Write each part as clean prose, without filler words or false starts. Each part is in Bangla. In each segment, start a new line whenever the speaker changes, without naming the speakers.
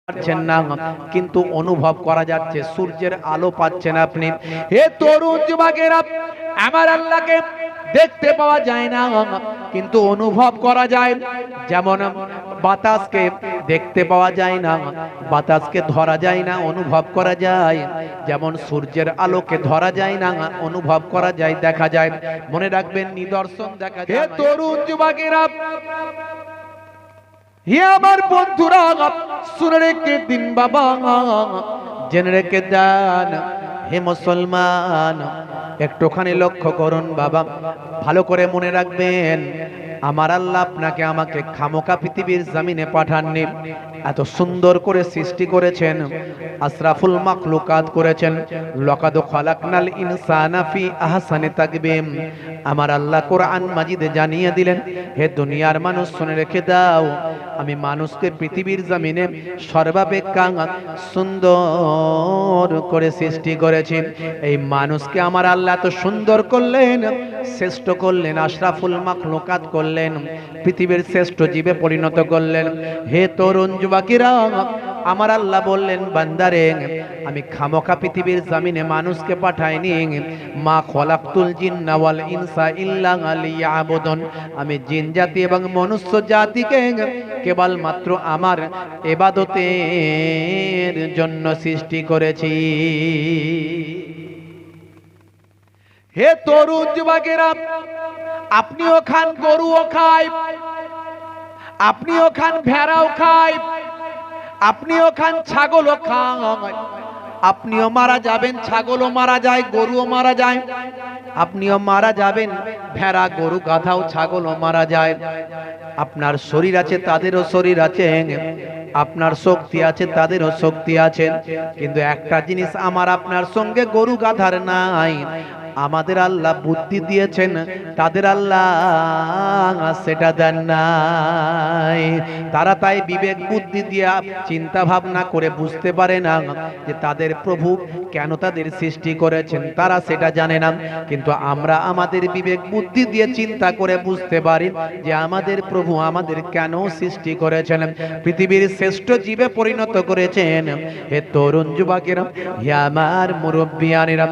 পাচ্ছেন না, কিন্তু অনুভব করা যাচ্ছে সূর্যের আলো পাচ্ছেন আপনি। হে তরুণ যুবকেরা, আমার আল্লাহকে দেখতে পাওয়া যায় না, কিন্তু অনুভব করা যায়। যেমন বাতাসকে দেখতে পাওয়া যায় না, বাতাসকে ধরা যায় না, অনুভব করা যায়। যেমন সূর্যের আলোকে ধরা যায় না, অনুভব করা যায়, দেখা যায়। মনে রাখবেন, নিদর্শন দেখা যায়। হে তরুণ যুবকেরা, হে আমার বন্ধুরা, শুনে রেখে দিন বাবা, জেনে রেখে দেন। হে মুসলমান, একটুখানি লক্ষ্য করুন বাবা, ভালো করে মনে রাখবেন। আমার আল্লাহ আপনাকে আমাকে খামোকা পৃথিবীর জমিনে পাঠাননি। এত সুন্দর করে সৃষ্টি করেছেন, আশরাফুল মাখলুকাত করেছেন। লাকাদ খালাকনাল ইনসানা ফি আহসানি তাকবীম। আমার আল্লাহ কোরআন মাজিদে জানিয়ে দিলেন, হে দুনিয়ার মানুষ শুনে রেখে দাও, আমি মানুষকে পৃথিবীর জমিনে সর্বাপেক্ষা সুন্দর করে সৃষ্টি করেছি। এই মানুষকে আমার আল্লাহ এত সুন্দর করলেন, শ্রেষ্ঠ করলেন, আশরাফুল মাখলুকাত করলেন, পৃথিবীর শ্রেষ্ঠ জীবে পরিণত করলেন। হে তরুণ যুবকেরা, আমার আল্লাহ বললেন, বান্দারে, আমি খামোকা পৃথিবীর জমিনে মানুষকে পাঠাইনি। মা খলাকতুল জিন্না ওয়াল ইনসা ইল্লা লিয়াবুদুন। আমি জিন জাতি এবং মনুষ্য জাতিকে কেবলমাত্র আমার ইবাদতের জন্য সৃষ্টি করেছি। হে তরুণ যুবকেরা, আপনিও খান, গরুও খায়, আপনিও খান, ভেড়াও খায়, আপনিও খান, ছাগলও খায়। আপনিও মারা যাবেন, ছাগলও মারা যায়, গরুও মারা যায়। আপনিও মারা যাবেন, ভেড়া, গরু, গাধাও, ছাগলও মারা যায়। আপনার শরীর আছে, তাদেরও শরীর আছে। আপনার শক্তি আছে, তাদেরও শক্তি আছে। কিন্তু একটা জিনিস আমার আপনার সঙ্গে গরু গাধার নাই। আমাদের আল্লাহ বুদ্ধি দিয়েছেন, তাদের আল্লাহ সেটা দেন নাই। তারা তাই বিবেক বুদ্ধি দিয়ে চিন্তা ভাবনা করে বুঝতে পারে না যে তাদের প্রভু কেন তাদের সৃষ্টি করেছেন, তারা সেটা জানে না। কিন্তু আমরা আমাদের বিবেক বুদ্ধি দিয়ে চিন্তা করে বুঝতে পারি যে আমাদের প্রভু আমাদের কেন সৃষ্টি করেছেন, পৃথিবীর শ্রেষ্ঠ জীবে পরিণত করেছেন। হে তরুণ যুবকেরা, হে আমার মুরব্বিয়ানেরা,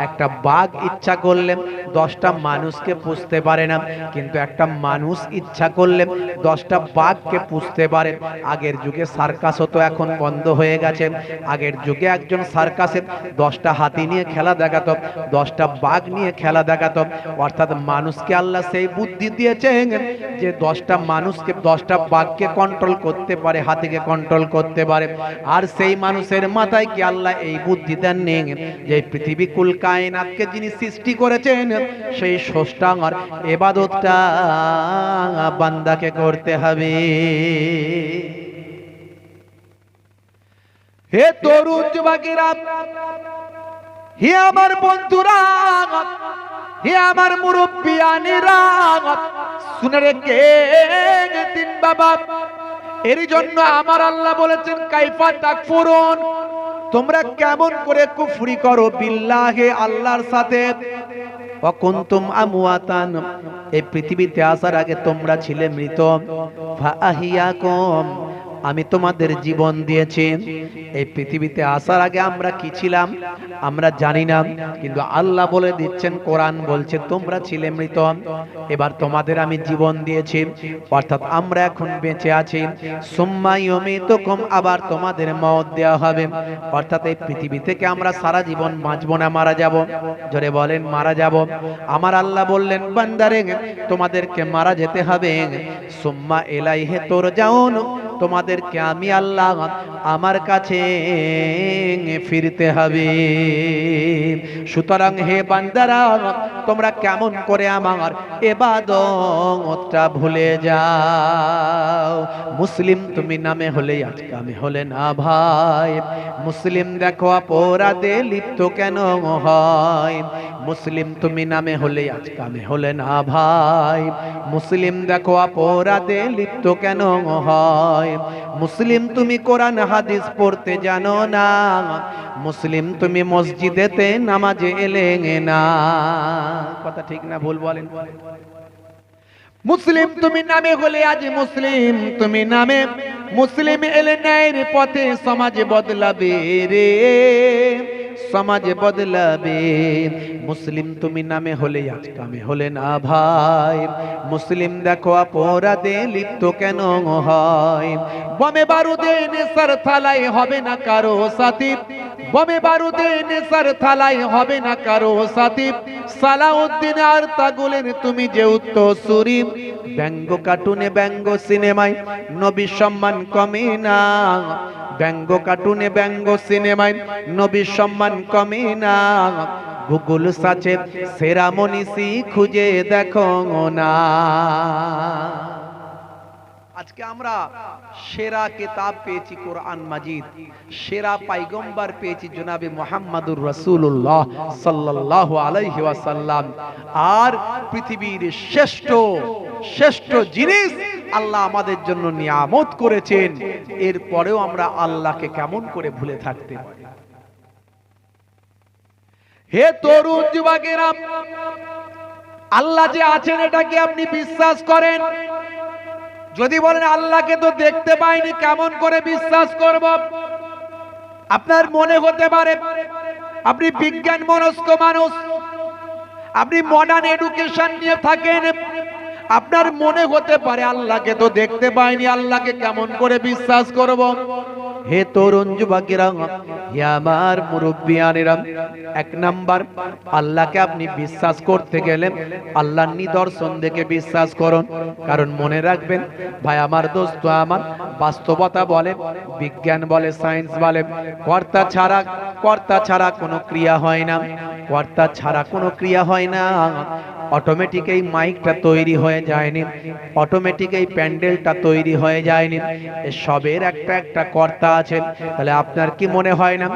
একটা বাঘ ইচ্ছা করলে 10টা মানুষকে পুষতে পারে না, কিন্তু একটা মানুষ ইচ্ছা করলে 10টা বাঘকে পুষতে পারে। আগের যুগে সার্কাস হতো, এখন বন্ধ হয়ে গেছে। আগের যুগে একজন সার্কাসে 10টা হাতি নিয়ে খেলা দেখাতো, 10টা বাঘ নিয়ে খেলা দেখাতো। অর্থাৎ মানুষকে আল্লাহ সেই বুদ্ধি দিয়েছেন যে 10টা মানুষকে, 10টা বাঘকে কন্ট্রোল করতে পারে, হাতিকে কন্ট্রোল করতে পারে। আর সেই মানুষের মাথায় কি আল্লাহ এই বুদ্ধি দেননি যে পৃথিবী কুল কায়নাতকে যিনি সৃষ্টি করেছেন, সেই স্রষ্টার ইবাদতটা বান্দাকে করতে হবে। হে তরুণ যুবকেরা, হে আমার বন্ধুরা, হে আমার মুরব্বিয়ানেরা, শুনে রেখে দিন বাবা। এর জন্য আমার আল্লাহ বলেছেন, কাইফা তাকফুরুন, তোমরা কেমন করে কুফরি করো বিল্লাহি, আল্লাহর সাথে। ওয়া কুনতুম আমওয়াতান, এই পৃথিবীতে আসার আগে তোমরা ছিলে মৃত। ফাআহিয়াকুম, আমি তোমাদের জীবন দিয়েছি। এই পৃথিবীতে আসার আগে আমরা কি ছিলাম আমরা জানি না, কিন্তু আল্লাহ বলে দিচ্ছেন, কোরআন বলছে তোমরা ছিলে মৃত, এবার তোমাদের আমি জীবন দিয়েছি। অর্থাৎ আমরা এখন বেঁচে আছি। সুম্মা ইউমিতুকুম, আবার তোমাদের মওত দেওয়া হবে। অর্থাৎ এই পৃথিবী থেকে আমরা সারা জীবন বাঁচবো না, মারা যাব। জোরে বলেন, মারা যাব। আমার আল্লাহ বললেন, বান্দারে, তোমাদেরকে মারা যেতে হবে। সুম্মা ইলাইহি তুরজাউন, তোমাদেরকে আমি আল্লাহ আমার কাছে ফিরতে হবে। সুতরাং হে বান্দারা, তোমরা কেমন করে আমার ইবাদতটা ভুলে যাও। মুসলিম তুমি নামে হলে আজকামে হলে না ভাই। মুসলিম দেখো অপরাধে লিপ্ত কেন হয়। মুসলিম তুমি নামে হলে আজকামে হলে না ভাই। মুসলিম দেখো অপরাধে লিপ্ত কেন হয়। মুসলিম তুমি কোরআন হাদিস পড়তে জানো না। মুসলিম তুমি মসজিদেতে নামাজে এলে না। কথা ঠিক না ভুল বলেন? মুসলিম তুমি নামে হলে আজ মুসলিম তুমি নামে, মুসলিম এলে ন্যায়ের পথে সমাজ বদলাবে রে, সমাজ বদলাবে। মুসলিম তুমি নামে হলে আজ কামে হলে না ভাই, মুসলিম দেখো অপরাধে লিপ্ত কেন হয়। বমে বারুদে নেশার থালায় হবে না কারো সাথী, বমে বারুদে নেশার থালায় হবে না কারো সাথী। সালাউদ্দিন আর তাগুলের তুমি যে উত্তরসূরি, ব্যঙ্গ কার্টুনে ব্যঙ্গ সিনেমায় নবী সম্মান কমে না, ব্যঙ্গ কার্টুনে ব্যঙ্গ সিনেমায় নবী সম্মান কমে না। গুগল সার্চে সেরা মনীষী খুঁজে দেখো না। আজকে আমরা সেরা কিতাব পেয়েছি কোরআন মাজিদ, সেরা পয়গম্বর পেয়েছি জনাবে মুহাম্মদুর রাসূলুল্লাহ সাল্লাল্লাহু আলাইহি ওয়াসাল্লাম। আর পৃথিবীর শ্রেষ্ঠ শ্রেষ্ঠ জিনিস আল্লাহ আমাদের জন্য নিয়ামত করেছেন, এরপরেও আমরা আল্লাহকে কেমন করে ভুলে থাকতে পারি। হে তরুণ যুবকেরা, আল্লাহ যে আছেন এটা কি আপনি বিশ্বাস করেন? যদি বলেন আল্লাহকে তো দেখতে পাইনি, কেমন করে বিশ্বাস করব? আপনার মনে হতে পারে আপনি বিজ্ঞান মনস্ক মানুষ, আপনি মডার্ন এডুকেশন নিয়ে থাকেন, আপনার মনে হতে পারে আল্লাহকে তো দেখতে পাইনি, আল্লাহকে কেমন করে বিশ্বাস করব? হে তরুণ যুবকেরা, হে আমার মুরব্বিয়ানেরা, এক নাম্বার আল্লাহকে আপনি বিশ্বাস করতে গেলে আল্লাহর নিদর্শন দেখে বিশ্বাস করুন। কারণ মনে রাখবেন ভাই আমার দোস্ত আমার, বাস্তবতা বলে, বিজ্ঞান বলে, সায়েন্স বলে, কর্তা ছাড়া কোনো ক্রিয়া হয় না, কর্তা ছাড়া কোনো ক্রিয়া হয় না। অটোমেটিক এই মাইকটা তৈরি হয়ে যায়নি, অটোমেটিক এই প্যান্ডেলটা তৈরি হয়ে যায়নি, সবের একটা একটা কর্তা আছে। তাহলে আপনার কি মনে হয় না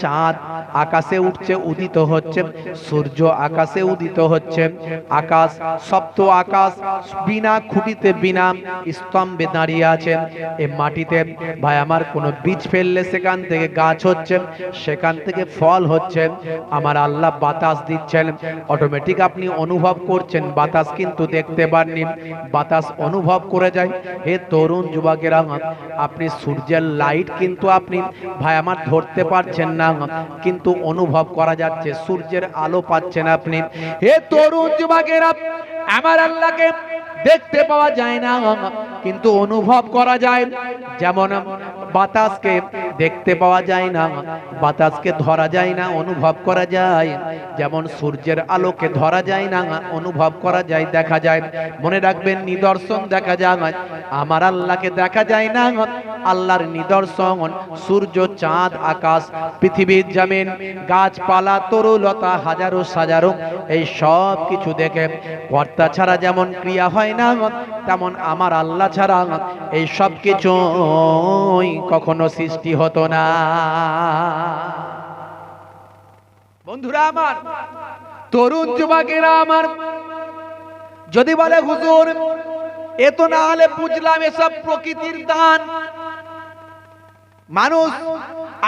চাঁদ আকাশে উঠছে, উদিত হচ্ছে, সূর্য আকাশে উদিত হচ্ছে, আকাশ সপ্ত আকাশ বিনা খুঁটিতে বিনা স্তম্ভে দাঁড়িয়ে আছে। এই মাটিতে ভাই আমার কোনো বীজ ফেললে সেখান থেকে গাছ হচ্ছে, সেখান থেকে ফল হচ্ছে। আমার আল্লাহ বাতাস দিচ্ছেন, অটোমেটিক আপনি অনুভব করছেন, বাতাস কিন্তু দেখতে পাননি, বাতাস অনুভব করে যায়। হে তরুণ যুবকেরা, আপনি সূর্যের লাইট কিন্তু আপনি ভাই আমার ধরতে পারছেন না, কিন্তু অনুভব করা যাচ্ছে, সূর্যের আলো পাচ্ছেন আপনি। হে তরুণ যুবকেরা, আমার আল্লাহকে দেখতে পাওয়া যায় না কিন্তু অনুভব করা যায়। যেমন বাতাসকে দেখতে পাওয়া যায় না, বাতাসকে ধরা যায় না, অনুভব করা যায়। যেমন সূর্যের আলোকে ধরা যায় না, অনুভব করা যায়, দেখা যায়। মনে রাখবেন নিদর্শন দেখা যায়, আমার আল্লাহকে দেখা যায় না। আল্লাহর নিদর্শন সূর্য, চাঁদ, আকাশ, পৃথিবীর জমিন, গাছপালা, তরুলতা, হাজারো সাজারো, এই সব কিছু দেখে কর্তা ছাড়া যেমন ক্রিয়া হয় না, তেমন আমার আল্লাহ ছাড়া এই সব কিছু কখনো সৃষ্টি হতো না। বন্ধুরা আমার, তরুণ যুবকেরা আমার, যদি বলে হুজুর এ তো না হলে বুঝলাম এসব প্রকৃতির দান, মানুষ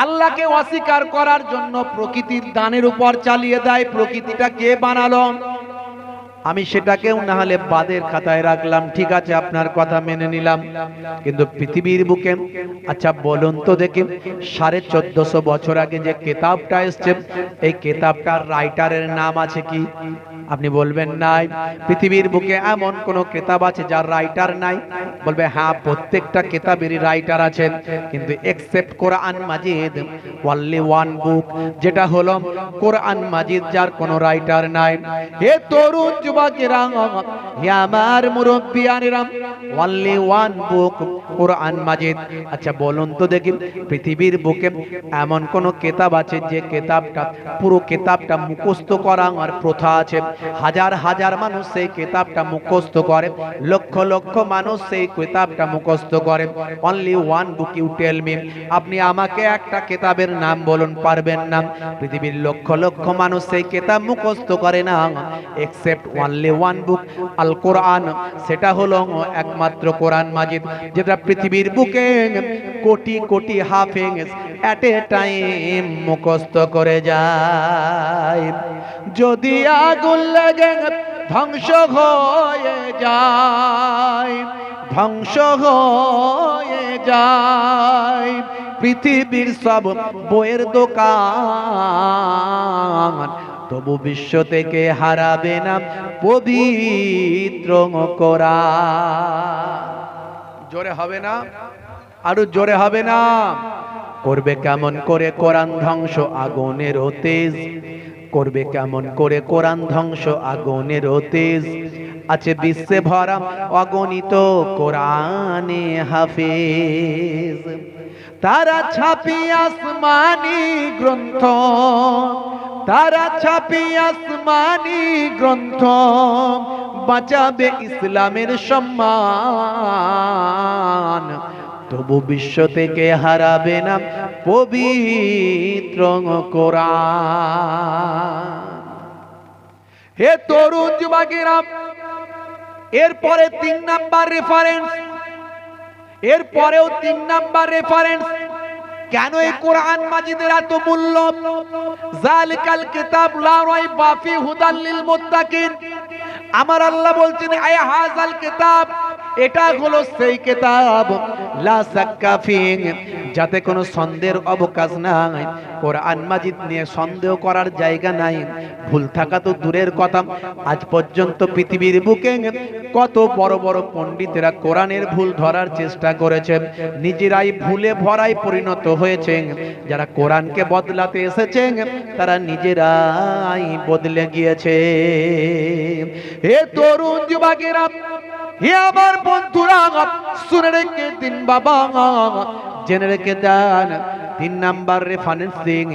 আল্লাহকে অস্বীকার করার জন্য প্রকৃতির দানের উপর চালিয়ে দেয়। প্রকৃতিটা কে বানালো? আমি সেটাকেও না হলে বাদের খাতায় রাখলাম, ঠিক আছে আপনার কথা মেনে নিলাম, কিন্তু পৃথিবীর বুকে আচ্ছা বলুন তো দেখি 1450 বছর আগে যে কিতাবটা এসছে, এই কিতাবটার রাইটারের নাম আছে কি? আপনি বলবেন নাই। পৃথিবীর বুকে এমন কোন কিতাব আছে যার রাইটার নাই? বলবে হ্যাঁ, প্রত্যেকটা কিতাবেরই রাইটার আছে, কিন্তু এক্সেপ্ট কোরআন মাজিদ, অনলি ওয়ান বুক, যেটা হলো কোরআন মাজিদ, যার কোনো রাইটার নাই। হে তরুণ যুবকেরা, হে আমার মুরব্বিয়ানেরা, অনলি ওয়ান বুক, কোরআন মাজিদ। আচ্ছা বলুন তো দেখি পৃথিবীর বুকে এমন কোন কিতাব আছে যে কিতাবটা পুরো কিতাবটা মুখস্থ করা আর প্রথা আছে? হাজার হাজার মানুষ সেই কিতাবটা মুখস্থ করে, লক্ষ লক্ষ মানুষ সেই কিতাবটা মুখস্থ করে। Only one book, you tell me, আপনি আমাকে একটা কিতাবের নাম বলুন, পারবেন না। পৃথিবীর লক্ষ লক্ষ মানুষ সেই কিতাব মুখস্থ করে না, এক্সেপ্ট অনলি ওয়ান বুক, আল কোরআন, সেটা হলো একমাত্র কোরআন মাজিদ, যেটা পৃথিবীর বুকে কোটি কোটি হাফেজ এট এ টাইম মুখস্থ করে যায়। যদি আগুন লাগে, ধ্বংস হয়ে যায়, ধ্বংস হয়ে যায়। পৃথিবীর সব বইয়ের দোকান, তবু বিশ্ব থেকে হারাবে না পবিত্র কোরআন। জোরে হবে না? আরো জোরে হবে না? করবে কেমন করে কোরআন ধ্বংস আগুনের তেজ, করবে কেমন করে কোরআন ধ্বংস আগুনের তেজ। আছে বিশ্বে ভরা অগণিত কোরআনে হাফেজ, তারা ছাপি আসমানি গ্রন্থ, তারা ছাপি আসমানি গ্রন্থ, বাঁচাবে ইসলামের সম্মান, তবু বিশ্ব থেকে হারাবে না পবিত্র কোরআন। হে তরুণ যুবকেরা, এরপরে 3 নাম্বার রেফারেন্স, এরপরেও 3 নাম্বার রেফারেন্স। কেন এই কোরআন মাজিদের এত মূল্য? জালিকাল কিতাব লা রাইবা ফি হুদাল লিল মুত্তাকিন। আমার আল্লাহ বলছেন, আয় হাযাল কিতাব, এটা হলো সেই কিতাব লা শাক্কা ফিহি, যাতে কোনো সন্দেহের অবকাশ নাই। কোরআন মাজিদ নিয়ে সন্দেহ করার জায়গা নাই। ভুল থাকা তো দূরের কথা, আজ পর্যন্ত পৃথিবীর বুকে কত বড় বড় পণ্ডিতেরা কোরআনের ভুল ধরার চেষ্টা করেছেন, নিজেরাই ভুলে ভরায় পরিণত হয়েছে। যারা কোরআনকে বদলাতে এসেছেন তারা নিজেরাই বদলে গিয়েছে। হে তরুণ যুবকেরা, হে আমার বন্ধুরা, শুনে রেখে দিন বাবা, জেনে রেখে দেন। 3 নাম্বার রেফারেন্সিং,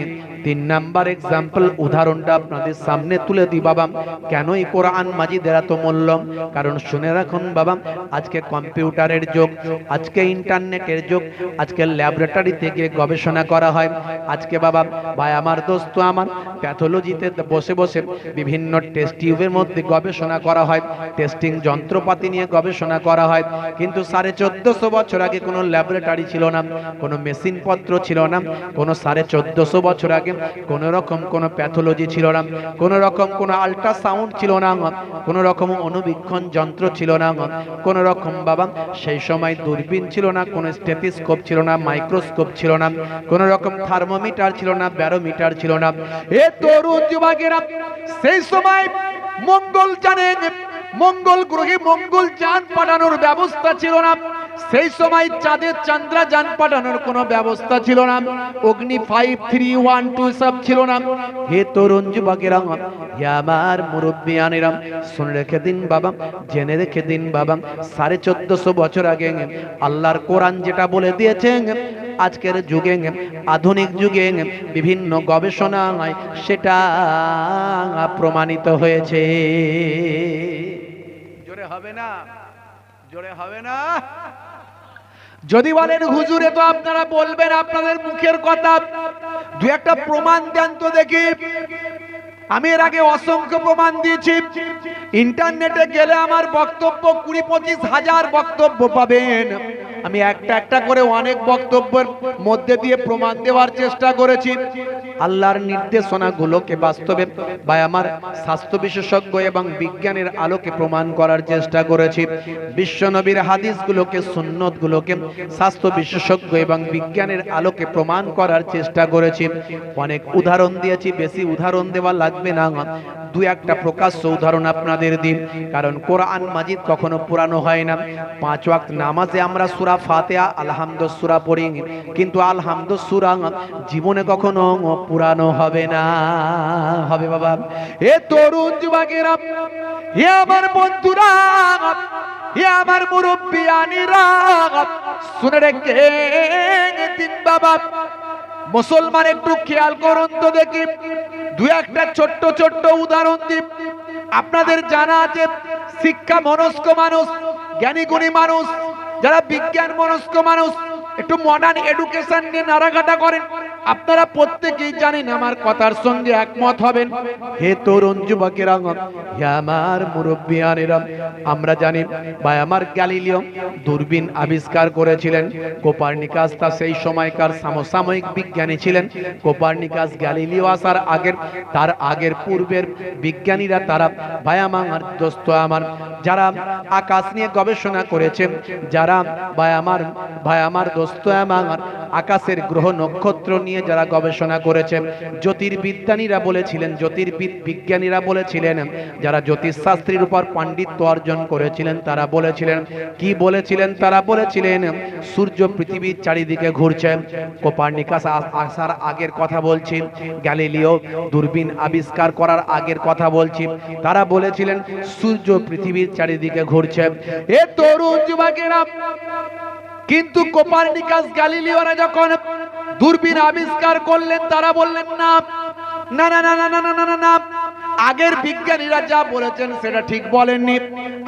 3 নাম্বার এক্সাম্পল, উদাহরণটা আপনাদের সামনে তুলে দিই বাবা। কেন এই কোরআন মাজিদের এত মূল্য? কারণ শুনে রাখুন বাবা, আজকে কম্পিউটারের যুগ, আজকে ইন্টারনেটের যুগ, আজকে ল্যাবরেটরিতে গিয়ে গবেষণা করা হয়। আজকে বাবা ভাই আমার, দোস্ত আমার, প্যাথোলজিতে বসে বসে বিভিন্ন টেস্ট টিউবের মধ্যে গবেষণা করা হয়, টেস্টিং যন্ত্রপাতি নিয়ে গবেষণা করা হয়। কিন্তু 1450 বছর আগে কোনো ল্যাবরেটরি ছিল না, কোনো মেশিন পত্র ছিল না, কোনো 1450 বছর আগে কোনো রকম কোনো প্যাথোলজি ছিল না, কোনো রকম কোনো আল্ট্রাসাউন্ড ছিল না, কোনো রকম অনুবীক্ষণ যন্ত্র ছিল না, কোনো রকম বাবা সেই সময় দূরবীন ছিল না, কোনো স্টেথোস্কোপ ছিল না, মাইক্রোস্কোপ ছিল না, কোনো রকম থার্মোমিটার ছিল না, ব্যারোমিটার ছিল না। এ তরুণ যুবকেরা, সেই সময় মঙ্গল যানে, মঙ্গল গ্রহে মঙ্গল যান পাঠানোর ব্যবস্থা ছিল না। সেই সময় চাঁদে চন্দ্রযান পাঠানোর কোনো ব্যবস্থা ছিল না। অগ্নি 5, 3, 1, 2 সব ছিল না। হে তরুণ যুবকেরা, হে আমার মুরব্বিয়ানেরা, শুনে রেখে দিন বাবা, জেনে রেখে দিন বাবা, 1450 বছর আগে আল্লাহর কোরআন যেটা বলে দিয়েছেন, আজকের যুগে, আধুনিক যুগে বিভিন্ন গবেষণায় সেটা প্রমাণিত হয়েছে। জোরে হবে না? জোরে হবে না? যদি বলেন হুজুরে, তো আপনারা বলবেন আপনাদের মুখের কথা, 2-1টা প্রমাণ দেন তো দেখি। আমি এর আগে অসংখ্য প্রমাণ দিয়েছি। ইন্টারনেটে গেলে আমার বক্তব্য 20-25 হাজার বক্তব্য পাবেন। আমি একটা একটা করে অনেক বক্তব্যের মধ্যে দিয়ে প্রমাণ দেওয়ার চেষ্টা করেছি। আল্লাহর নির্দেশনাগুলোকে বাস্তবে বা আমার স্বাস্থ্য বিশেষজ্ঞ এবং বিজ্ঞানের আলোকে প্রমাণ করার চেষ্টা করেছি। বিশ্বনবীর হাদিসগুলোকে, সুন্নতগুলোকে স্বাস্থ্য বিশেষজ্ঞ এবং বিজ্ঞানের আলোকে প্রমাণ করার চেষ্টা করেছি। অনেক উদাহরণ দিয়েছি, বেশি উদাহরণ দেওয়া লাগবে না, 2-1টা প্রকাশ্য উদাহরণ আপনাদের দিন। কারণ কোরআন মাজিদ কখনো পুরানো হয় না। 5 ওয়াক্ত নামাজে আমরা সূরা ফাতিহা, আলহামদুলিল্লাহ সূরা পড়ি, কিন্তু আলহামদুলিল্লাহ সূরা জীবনে কখনো পুরানো হবে না। হবে বাবা? হে তরুণ যুবকেরা, হে আমার বন্ধুরা, হে আমার মুরব্বিয়ানিরা, শুনে রেখে দিন বাবা। মুসলমান একটু খেয়াল করুন তো দেখি, 2-1টা ছোট্ট ছোট্ট উদাহরণ দিই। আপনাদের জানা আছে, শিক্ষা মনস্ক মানুষ, জ্ঞানী গুণী মানুষ, যারা বিজ্ঞান মনস্ক মানুষ, একটু মডার্ন এডুকেশন নিয়ে নাড়াঘাটা করেন, আপনারা প্রত্যেকেই জানেন, আমার কথার সঙ্গে একমত হবেন। হে তরুণ যুবকেরা, হে আমার মুরব্বিয়ানেরা, আমরা জানি ভাই আমার গ্যালিলিও দূরবীন আবিষ্কার করেছিলেন। কোপার্নিকাস তা সেই সময়কার সমসাময়িক বিজ্ঞানী ছিলেন। কোপার্নিকাস গ্যালিলিও আসার আগের, তার আগের পূর্বের বিজ্ঞানীরা, তারা ভাই আমার দোস্ত আমার, যারা আকাশ নিয়ে গবেষণা করেছেন, যারা ভাই আমার দোস্ত আমার আকাশের গ্রহ নক্ষত্র নিয়ে যারা গবেষণা করেছেন, জ্যোতির্বিজ্ঞানীরা বলেছিলেন, বিজ্ঞানীরা বলেছিলেন, যারা জ্যোতিষশাস্ত্রের উপর পাণ্ডিত্য অর্জন করেছিলেন, তারা বলেছিলেন, কি বলেছিলেন? তারা বলেছিলেন সূর্য পৃথিবীর চারিদিকে ঘুরছে। কোপার্নিকাস আসার আগের কথা বলছি, গ্যালিলিও দূরবীন আবিষ্কার করার আগের কথা বলছি, তারা বলেছিলেন সূর্য পৃথিবীর চারিদিকে ঘুরছে। এ তরুণ যুবকেরা, কিন্তু কোপার্নিকাস গ্যালিলিওরা যখন দূরবীন আবিষ্কার করলেন, তারা বললেন না না না না না না না না না, আগের বিজ্ঞানীরা যা বলেছেন সেটা ঠিক বলেননি।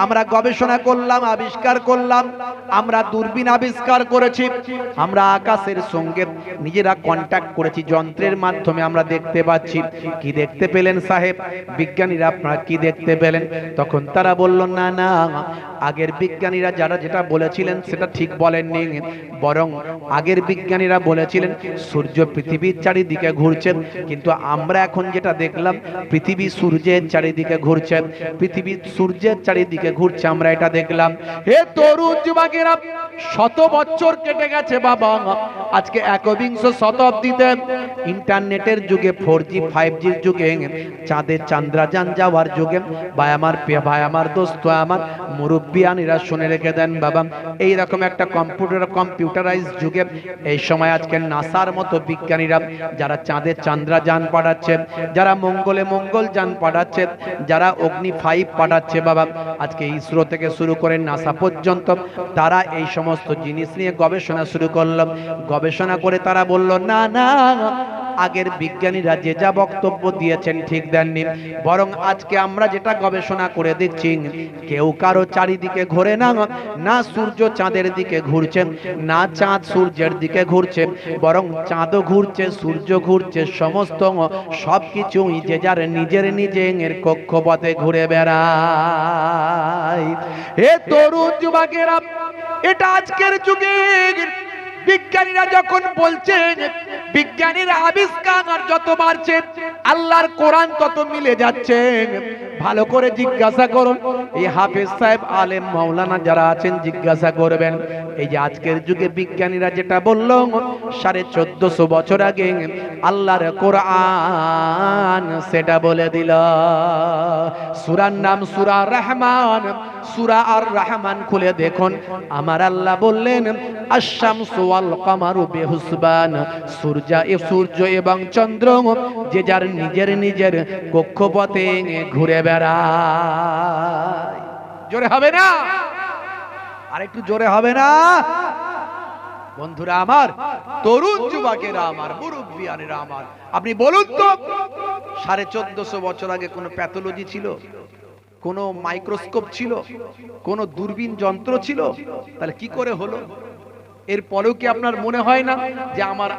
আমরা গবেষণা করলাম, আবিষ্কার করলাম, আমরা দূরবীন আবিষ্কার করেছি, আমরা আকাশের সঙ্গে নিজেরা কন্ট্যাক্ট করেছি, যন্ত্রের মাধ্যমে আমরা দেখতে পাচ্ছি। কি দেখতে পেলেন সাহেব বিজ্ঞানীরা, আপনারা কি দেখতে পেলেন? তখন তারা বলল, না না, আগের বিজ্ঞানীরা যারা যেটা বলেছিলেন সেটা ঠিক বলেননি, বরং আগের বিজ্ঞানীরা বলেছিলেন সূর্য পৃথিবীর চারিদিকে ঘুরছে, কিন্তু আমরা এখন যেটা দেখলাম পৃথিবী সূর্যের চারিদিকে ঘুরছে, পৃথিবী সূর্যের চারিদিকে ঘুরছে, আমরা এটা দেখলাম। হে তরুণ যুবকেরা, শত বছর কেটে গেছে বাবা, আজকে একবিংশ শতাব্দীতে ইন্টারনেটের যুগে, 4G 5G যুগে, চাঁদে চন্দ্রযান যাওয়ার যুগে, ভাই আমার দোস্ত আমার মুরব্বিয়ানেরা শুনে রেখে দেন বাবা, এই রকম একটা কম্পিউটারাইজ যুগে, এই সময় আজকে নাসার মতো বিজ্ঞানীরা যারা চাঁদে চন্দ্রযান পাঠাচ্ছে, যারা মঙ্গলে মঙ্গলযান পাঠাচ্ছে, যারা অগ্নি 5 পাঠাচ্ছে বাবা, আজকে ইসরো থেকে শুরু করে নাসা পর্যন্ত, তারা এই সমস্ত জিনিস নিয়ে গবেষণা শুরু করলো। গবেষণা করে তারা বলল, না না, আগের বিজ্ঞানীরা যে যা বক্তব্য দিয়েছেন ঠিক দেননি, বরং আজকে আমরা যেটা গবেষণা করে দেখছি, কেউ কারো চারিদিকে ঘোরে না, না সূর্য চাঁদের দিকে ঘুরছে, না চাঁদ সূর্যের দিকে ঘুরছে, বরং চাঁদও ঘুরছে, সূর্য ঘুরছে, সমস্ত সবকিছুই যে যার নিজের নিজের কক্ষপথে ঘুরে বেড়ায়। হে তরুণ যুবকেরা, এটা আজকের যুগে বিজ্ঞানীরা যখন বলছেন, বিজ্ঞানীর আবিষ্কার যত বাড়ছে, আল্লাহর কোরআন তত মিলে যাচ্ছে। ভালো করে জিজ্ঞাসা করুন, এই হাফেজ সাহেব, আলেম, মাওলানা যারা আছেন, জিজ্ঞাসা করবেন, এই যে আজকের যুগে বিজ্ঞানীরা যেটা বলল 1450 বছর আগে আল্লাহর কোরআন সেটা বলে দিল। সূরার নাম সূরা রহমান, সূরা আর রহমান খুলে দেখুন, আমার আল্লাহ বললেন আশ-শামসু ওয়াল কামারু বিহুসবান, সূর্য এবং চন্দ্র যে যার নিজের নিজের কক্ষপথে ঘুরে বেড়ায়। জোরে হবে না? আর একটু জোরে হবে না? বন্ধুরা আমার, তরুণ যুবকেরা আমার, মুরব্বিয়ানেরা আমার, আপনি বলুন তো, 1450 বছর আগে কোনো প্যাথোলজি ছিল? কোনো মাইক্রোস্কোপ ছিল? কোনো দূরবীন যন্ত্র ছিল? তাহলে কি করে হলো? এরপরেও কি আপনার মনে হয় না যে আমার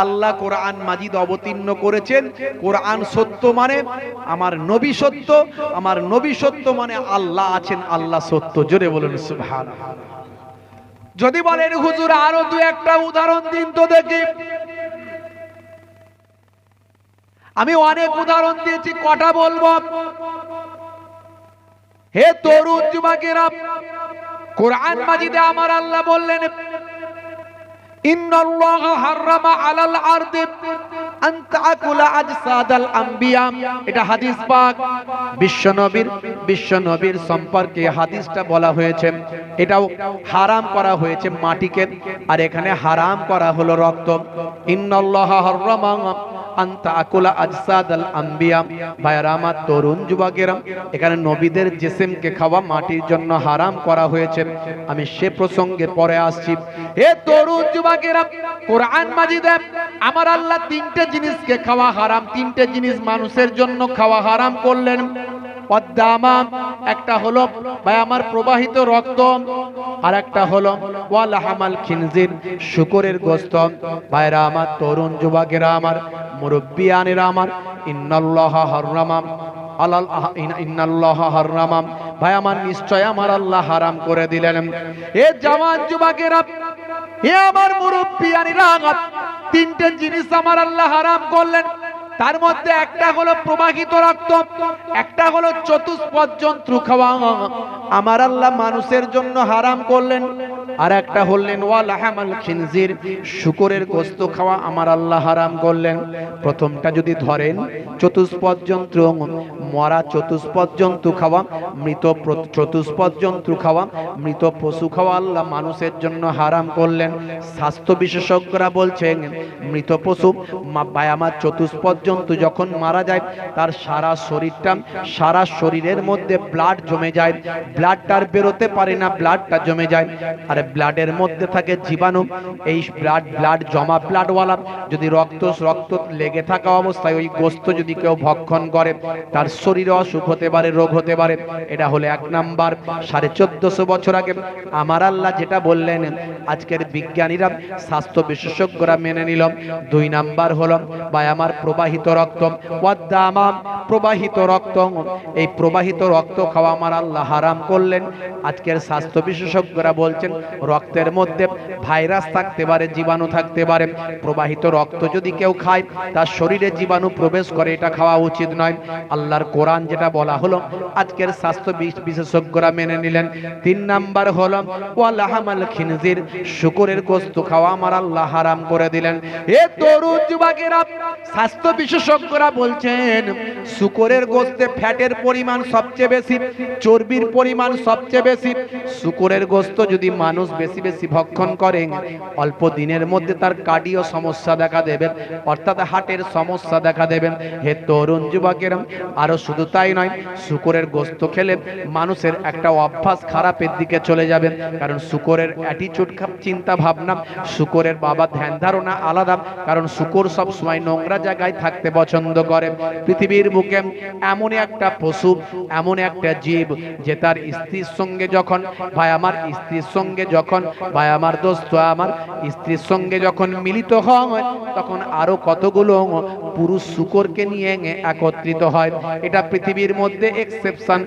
আল্লাহ কোরআন মাজিদ অবতীর্ণ করেছেন, কোরআন সত্য মানে আমার নবী সত্য, আমার নবী সত্য মানে আল্লাহ আছেন, আল্লাহ সত্য। জোরে বলুন সুবহানাল্লাহ। যদি বলেন হুজুর আরো দু একটা উদাহরণ দিন তো দেখি, আমি অনেক উদাহরণ দিয়েছি, কটা বলবো? হে তরুণ যুবকেরা, কোরআন মাজিদে আমার আল্লাহ বললেন ইন্নাল্লাহা হারামা আলাল আরদি আন তাকুলা আজসাদাল আম্বিয়া, এটা হাদিস পাক, বিশ্বনবীর সম্পর্কে হাদিসটা বলা হয়েছে। এটাও হারাম করা হয়েছে মাটিকে, আর এখানে হারাম করা হলো রক্ত। ইন্নাল্লাহা হারামা আন তাকুলা আজসাদাল আম্বিয়া। ভাইরা আমার, তরুণ যুবকেরা, এখানে নবীদের জিসিমকে খাওয়া মাটির জন্য হারাম করা হয়েছে। আমি সে প্রসঙ্গে পরে আসছি। হে তরুণ যুবকেরা, কোরআন মাজিদে আমার আল্লাহ তিনটে জিনিসকে খাওয়া হারাম, তিনটে জিনিস মানুষের জন্য খাওয়া হারাম করলেন। ওয়াদ্দামা একটা হলো ভাই আমার প্রবাহিত রক্ত, আর একটা হলো ওয়ালাহামাল খিনজির শুকরের গোশত। ভাইরা আমার, তরুণ যুবকেরা আমার, মুরব্বিয়ানেরা আমার, ইন্নাল্লাহা হারামাম আলাল ইন্নাল্লাহা হারামাম, ভাই আমার নিশ্চয় আমার আল্লাহ হারাম করে দিলেন। এ জওয়ান যুবকেরা, এ আমার মুরব্বিয়ানেরা, তিনটে জিনিস আমার আল্লাহ হারাম করলেন। তার মধ্যে একটা হলো প্রবাহিত রক্ত, একটা হলো চতুষ্পদ জন্তু খাওয়া আমার আল্লাহ মানুষের জন্য হারাম করলেন, আর একটা হলেন ওয়ালাহামাল খিনজির শুকরের গোশত খাওয়া আমার আল্লাহ হারাম করলেন। প্রথমটা যদি ধরেন, চতুষ্পদ জন্তু, মরা চতুষ্পদ জন্তু খাওয়া, মৃত চতুষ্পদ জন্তু খাওয়া, মৃত পশু খাওয়া আল্লাহ মানুষের জন্য হারাম করলেন। স্বাস্থ্য বিশেষজ্ঞরা বলছেন মৃত পশু ভাই আমার চতুষ্পদ জন্তু যখন মারা যায়, তার সারা শরীরটা, সারা শরীরের মধ্যে ব্লাড জমে যায়, ব্লাডটা বেরোতে পারে না, ব্লাডটা জমে যায়, আর ব্লাডের মধ্যে থাকে জীবাণু। এই ব্লাড জমা ব্লাডওয়ালা যদি রক্ত লেগে থাকা অবস্থায় ওই গোশত যদি কেউ ভক্ষণ করে, তার শরীরে অসুখ হতে পারে, রোগ হতে পারে। এটা হলো এক নাম্বার। 1450 বছর আগে আমার আল্লাহ যেটা বললেন, আজকের বিজ্ঞানীরা, স্বাস্থ্য বিশেষজ্ঞরা মেনে নিল। 2 নাম্বার হলো ভাই আমার প্রবাহিত রক্ত, ওয়াদ্দামা প্রবাহিত রক্ত। এই প্রবাহিত রক্ত খাওয়া আমার আল্লাহ হারাম করলেন। আজকের স্বাস্থ্য বিশেষজ্ঞরা বলছেন রক্তের মধ্যে ভাইরাস থাকতে পারে, জীবাণু থাকতে পারে। প্রবাহিত রক্ত যদি কেউ খায়, তার শরীরে জীবাণু প্রবেশ করে, এটা খাওয়া উচিত নয়। আল্লাহর কোরআন যেটা বলা হলো, আজকের স্বাস্থ্য বিশেষজ্ঞরা মেনে নিলেন। 3 নাম্বার হলো ওয়ালাহামাল খিনজির শুকরের গোশত খাওয়া আমার আল্লাহ হারাম করে দিলেন। এ তরুণ যুবকেরা, স্বাস্থ্য বিশেষজ্ঞরা বলছেন শুকরের গোশতে ফ্যাটের পরিমাণ সবচেয়ে বেশি, চর্বির পরিমাণ সবচেয়ে বেশি। শুকরের গোশত যদি মানুষ বেশি বেশি ভক্ষণ করে, অল্প দিনের মধ্যে তার কার্ডিও সমস্যা দেখা দেবে, অর্থাৎ হার্টের সমস্যা দেখা দেবে। হে তরুণ যুবকেরা, আরো শুধু তাই নয়, শুকরের গোশত খেলে মানুষের একটা অভ্যাস খারাপের দিকে চলে যাবে। কারণ শুকরের অ্যাটিটিউড, চিন্তা ভাবনা, শুকরের বাবা ধ্যান ধারণা আলাদা। কারণ শুকর সব সময় নোংরা জায়গায় থাকতে পছন্দ করে। পৃথিবীর বুকে এমন একটা পশু, এমন একটা জীব, যে তার স্ত্রীর সঙ্গে যখন ভাই আমার স্ত্রীর সঙ্গে যখন ভাই আমার দোস্ত আমার স্ত্রীর সঙ্গে যখন মিলিত হয়, তখন আরো কতগুলো পুরুষ শুকরকে নিয়ে একত্রিত হয়। এটা পৃথিবীর মধ্যে এক্সেপশন,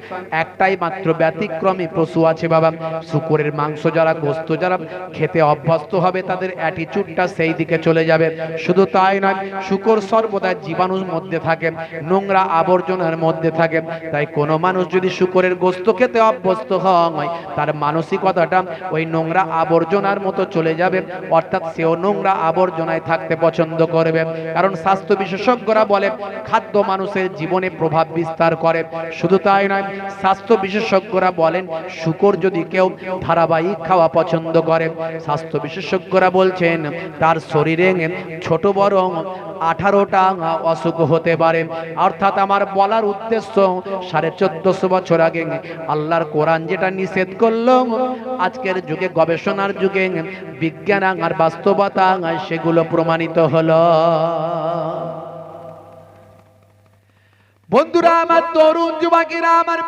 একটাই মাত্র ব্যতিক্রমী পশু আছে বাবা। শুকরের মাংস যারা, গোশত যারা খেতে অভ্যস্ত হবে, তাদের অ্যাটিটিউডটা সেই দিকে চলে যাবে। শুধু তাই নয়, শুকর সর্বদা জীবাণুর মধ্যে থাকে, নোংরা আবর্জনার মধ্যে থাকে। তাই কোনো মানুষ যদি শুকরের গোশত খেতে অভ্যস্ত হয়, তার মানসিকতাটা ওই নোংরা আবর্জনার মতো চলে যাবে, অর্থাৎ সেও নোংরা আবর্জনায় থাকতে পছন্দ করবে। কারণ স্বাস্থ্য বিশেষজ্ঞরা বলে খাদ্য মানুষের জীবনে প্রভাব বিস্তার করে। শুধু তাই নয়, স্বাস্থ্য বিশেষজ্ঞরা বলেন শুকর যদি কেউ ধারাবাহিক খাওয়া পছন্দ করে, স্বাস্থ্য বিশেষজ্ঞরা বলছেন তার শরীরে ছোট বড় 18টা অসুখ হতে পারে। অর্থাৎ আমার বলার উদ্দেশ্য, 1450 বছর আগে আল্লাহর কোরআন যেটা নিষেধ করলো, আজকের যুগে, গবেষণার যুগে, বিজ্ঞান আর বাস্তবতা সেগুলো প্রমাণিত হলো। বন্ধুরা আমার, তরুণ যুবকেরা আমার,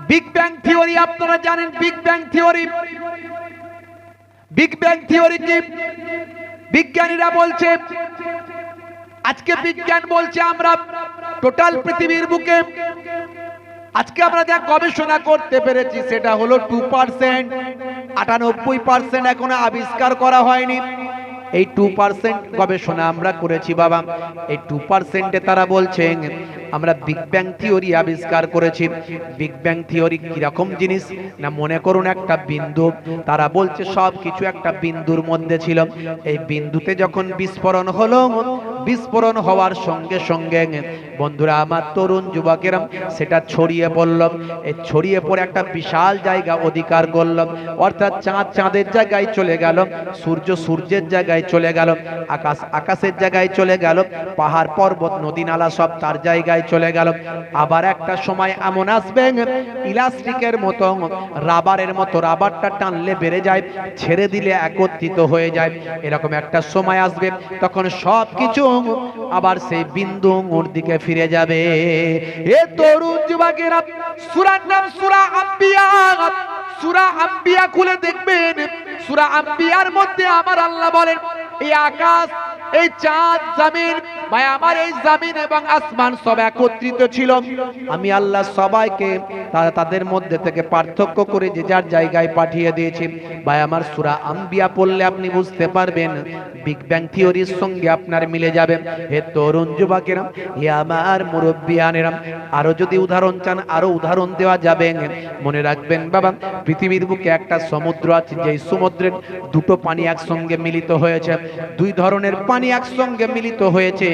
বিগ ব্যাং থিওরি আপনারা জানেন। Big bang theory, big bang theory কি? বিজ্ঞানীরা বলছে, আজকে বিজ্ঞান বলছে আমরা টোটাল পৃথিবীর বুকে আজকে আমরা যা গবেষণা করতে পেরেছি, সেটা হলো 2%। 98% এখনো আবিষ্কার করা হয়নি। এই 2% গবেষণা আমরা করেছি বাবা। এই 2%-এ তারা বলছেন আমরা বিগ ব্যাং থিওরি আবিষ্কার করেছি। বিগ ব্যাং থিওরি কিরকম জিনিস না, মনে করুন একটা বিন্দু, তারা বলছে সব কিছু একটা বিন্দুর মধ্যে ছিল। এই বিন্দুতে যখন বিস্ফোরণ হলো, বিস্ফোরণ হওয়ার সঙ্গে সঙ্গে বন্ধুরা আমার, তরুণ যুবকেরা, সেটা ছড়িয়ে পড়ল। এই ছড়িয়ে পড়ে একটা বিশাল জায়গা অধিকার করল। অর্থাৎ চাঁদ চাঁদের জায়গায় চলে গেল, সূর্য সূর্যের জায়গায় চলে গেল, আকাশ আকাশের জায়গায় চলে গেল, পাহাড় পর্বত নদী নালা সব তার জায়গায় চলে গেল। আবার একটা সময় এমন আসবে, ইলাস্টিকের মতো, রাবারের মতো, রাবারটা টানলে বেড়ে যায়, ছেড়ে দিলে একত্রিত হয়ে যায়। এরকম একটা সময় আসবে, তখন সব কিছু আবার সেই বিন্দু ওর দিকে ফিরে যাবে। এ তরুণ যুবকেরা, সূরার নাম সূরা আম্বিয়া। সূরা আম্বিয়া খুলে দেখবেন, সূরা আম্বিয়ার মধ্যে আমার আল্লাহ বলেন, এই আকাশ, এই চাঁদ, জমিন, ভাই আমার এই জমিন এবং আসমান সব একত্রিত ছিল। আমি আল্লাহ সবাইকে তাদের মধ্যে থেকে পার্থক্য করে যে যার জায়গায় পাঠিয়ে দিয়েছি। ভাই আমার সূরা আম্বিয়া পড়লে আপনি বুঝতে পারবেন, বিগ ব্যাং থিওরির সঙ্গে আপনার মিলে যাবে। হে তরুণ যুবকেরা, হে আমার মুরব্বিয়ানেরা, আরো যদি উদাহরণ চান আরো উদাহরণ দেওয়া যাবে। মনে রাখবেন বাবা, পৃথিবীর বুকে একটা সমুদ্র আছে, যেই সমুদ্রের দুটো পানি একসঙ্গে মিলিত হয়েছে। দুই ধরনের পানি একসঙ্গে মিলিত হয়েছে,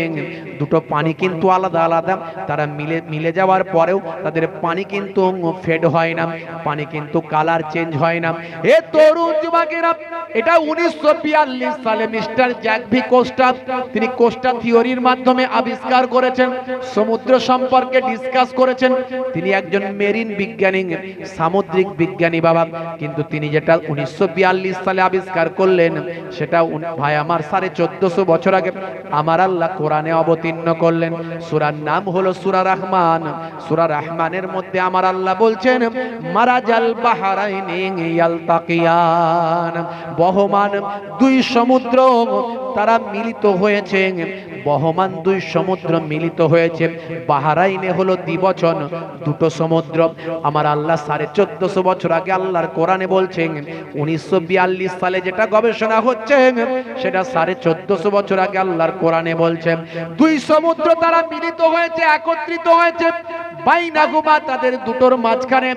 দুটো পানি কিন্তু আলাদা আলাদা। তারা মিলে যাওয়ার পরেও তাদের পানি কিন্তু ফেড হয় না, পানি কিন্তু কালার চেঞ্জ হয় না। এ তরুণ যুবকেরা, এটা 1942 সালে মিস্টার জ্যাকভি কোস্টা, তিনি কোস্টা থিওরির মাধ্যমে আবিষ্কার করেছেন, সমুদ্র সম্পর্কে ডিসকাস করেছেন। তিনি একজন মেরিন বিজ্ঞানী, সামুদ্রিক বিজ্ঞানী বাবা। কিন্তু তিনি যেটা 1942 সালে আবিষ্কার করলেন, সেটা ভাই আমার 1450 বছর আগে আমার আল্লাহ কোরআনে অবতীর্ণ করলেন। সূরার নাম হলো সূরা রহমান। সূরা রহমানের মধ্যে আমার আল্লাহ বলছেন, মারাজাল বাহরাইনি ইয়ালতাকিয়ান, বহমান দুই সমুদ্র তারা মিলিত হয়েছে। বহমান দুই সমুদ্র মিলিত হয়েছে। বাহরাইনে হলো দ্বিবচন, দুটো সমুদ্র। আমার আল্লাহ 1450 বছর আগে আল্লাহর কোরআনে বলছেন, 1942 সালে যেটা গবেষণা হচ্ছে সেটা 1450 বছর আগে আল্লাহর কোরআনে বলছে। দুই সমুদ্র তারা মিলিত হয়েছে, একত্রিত হয়েছে। বাইনাহুমা, তাদের দুটোর মাঝখানে,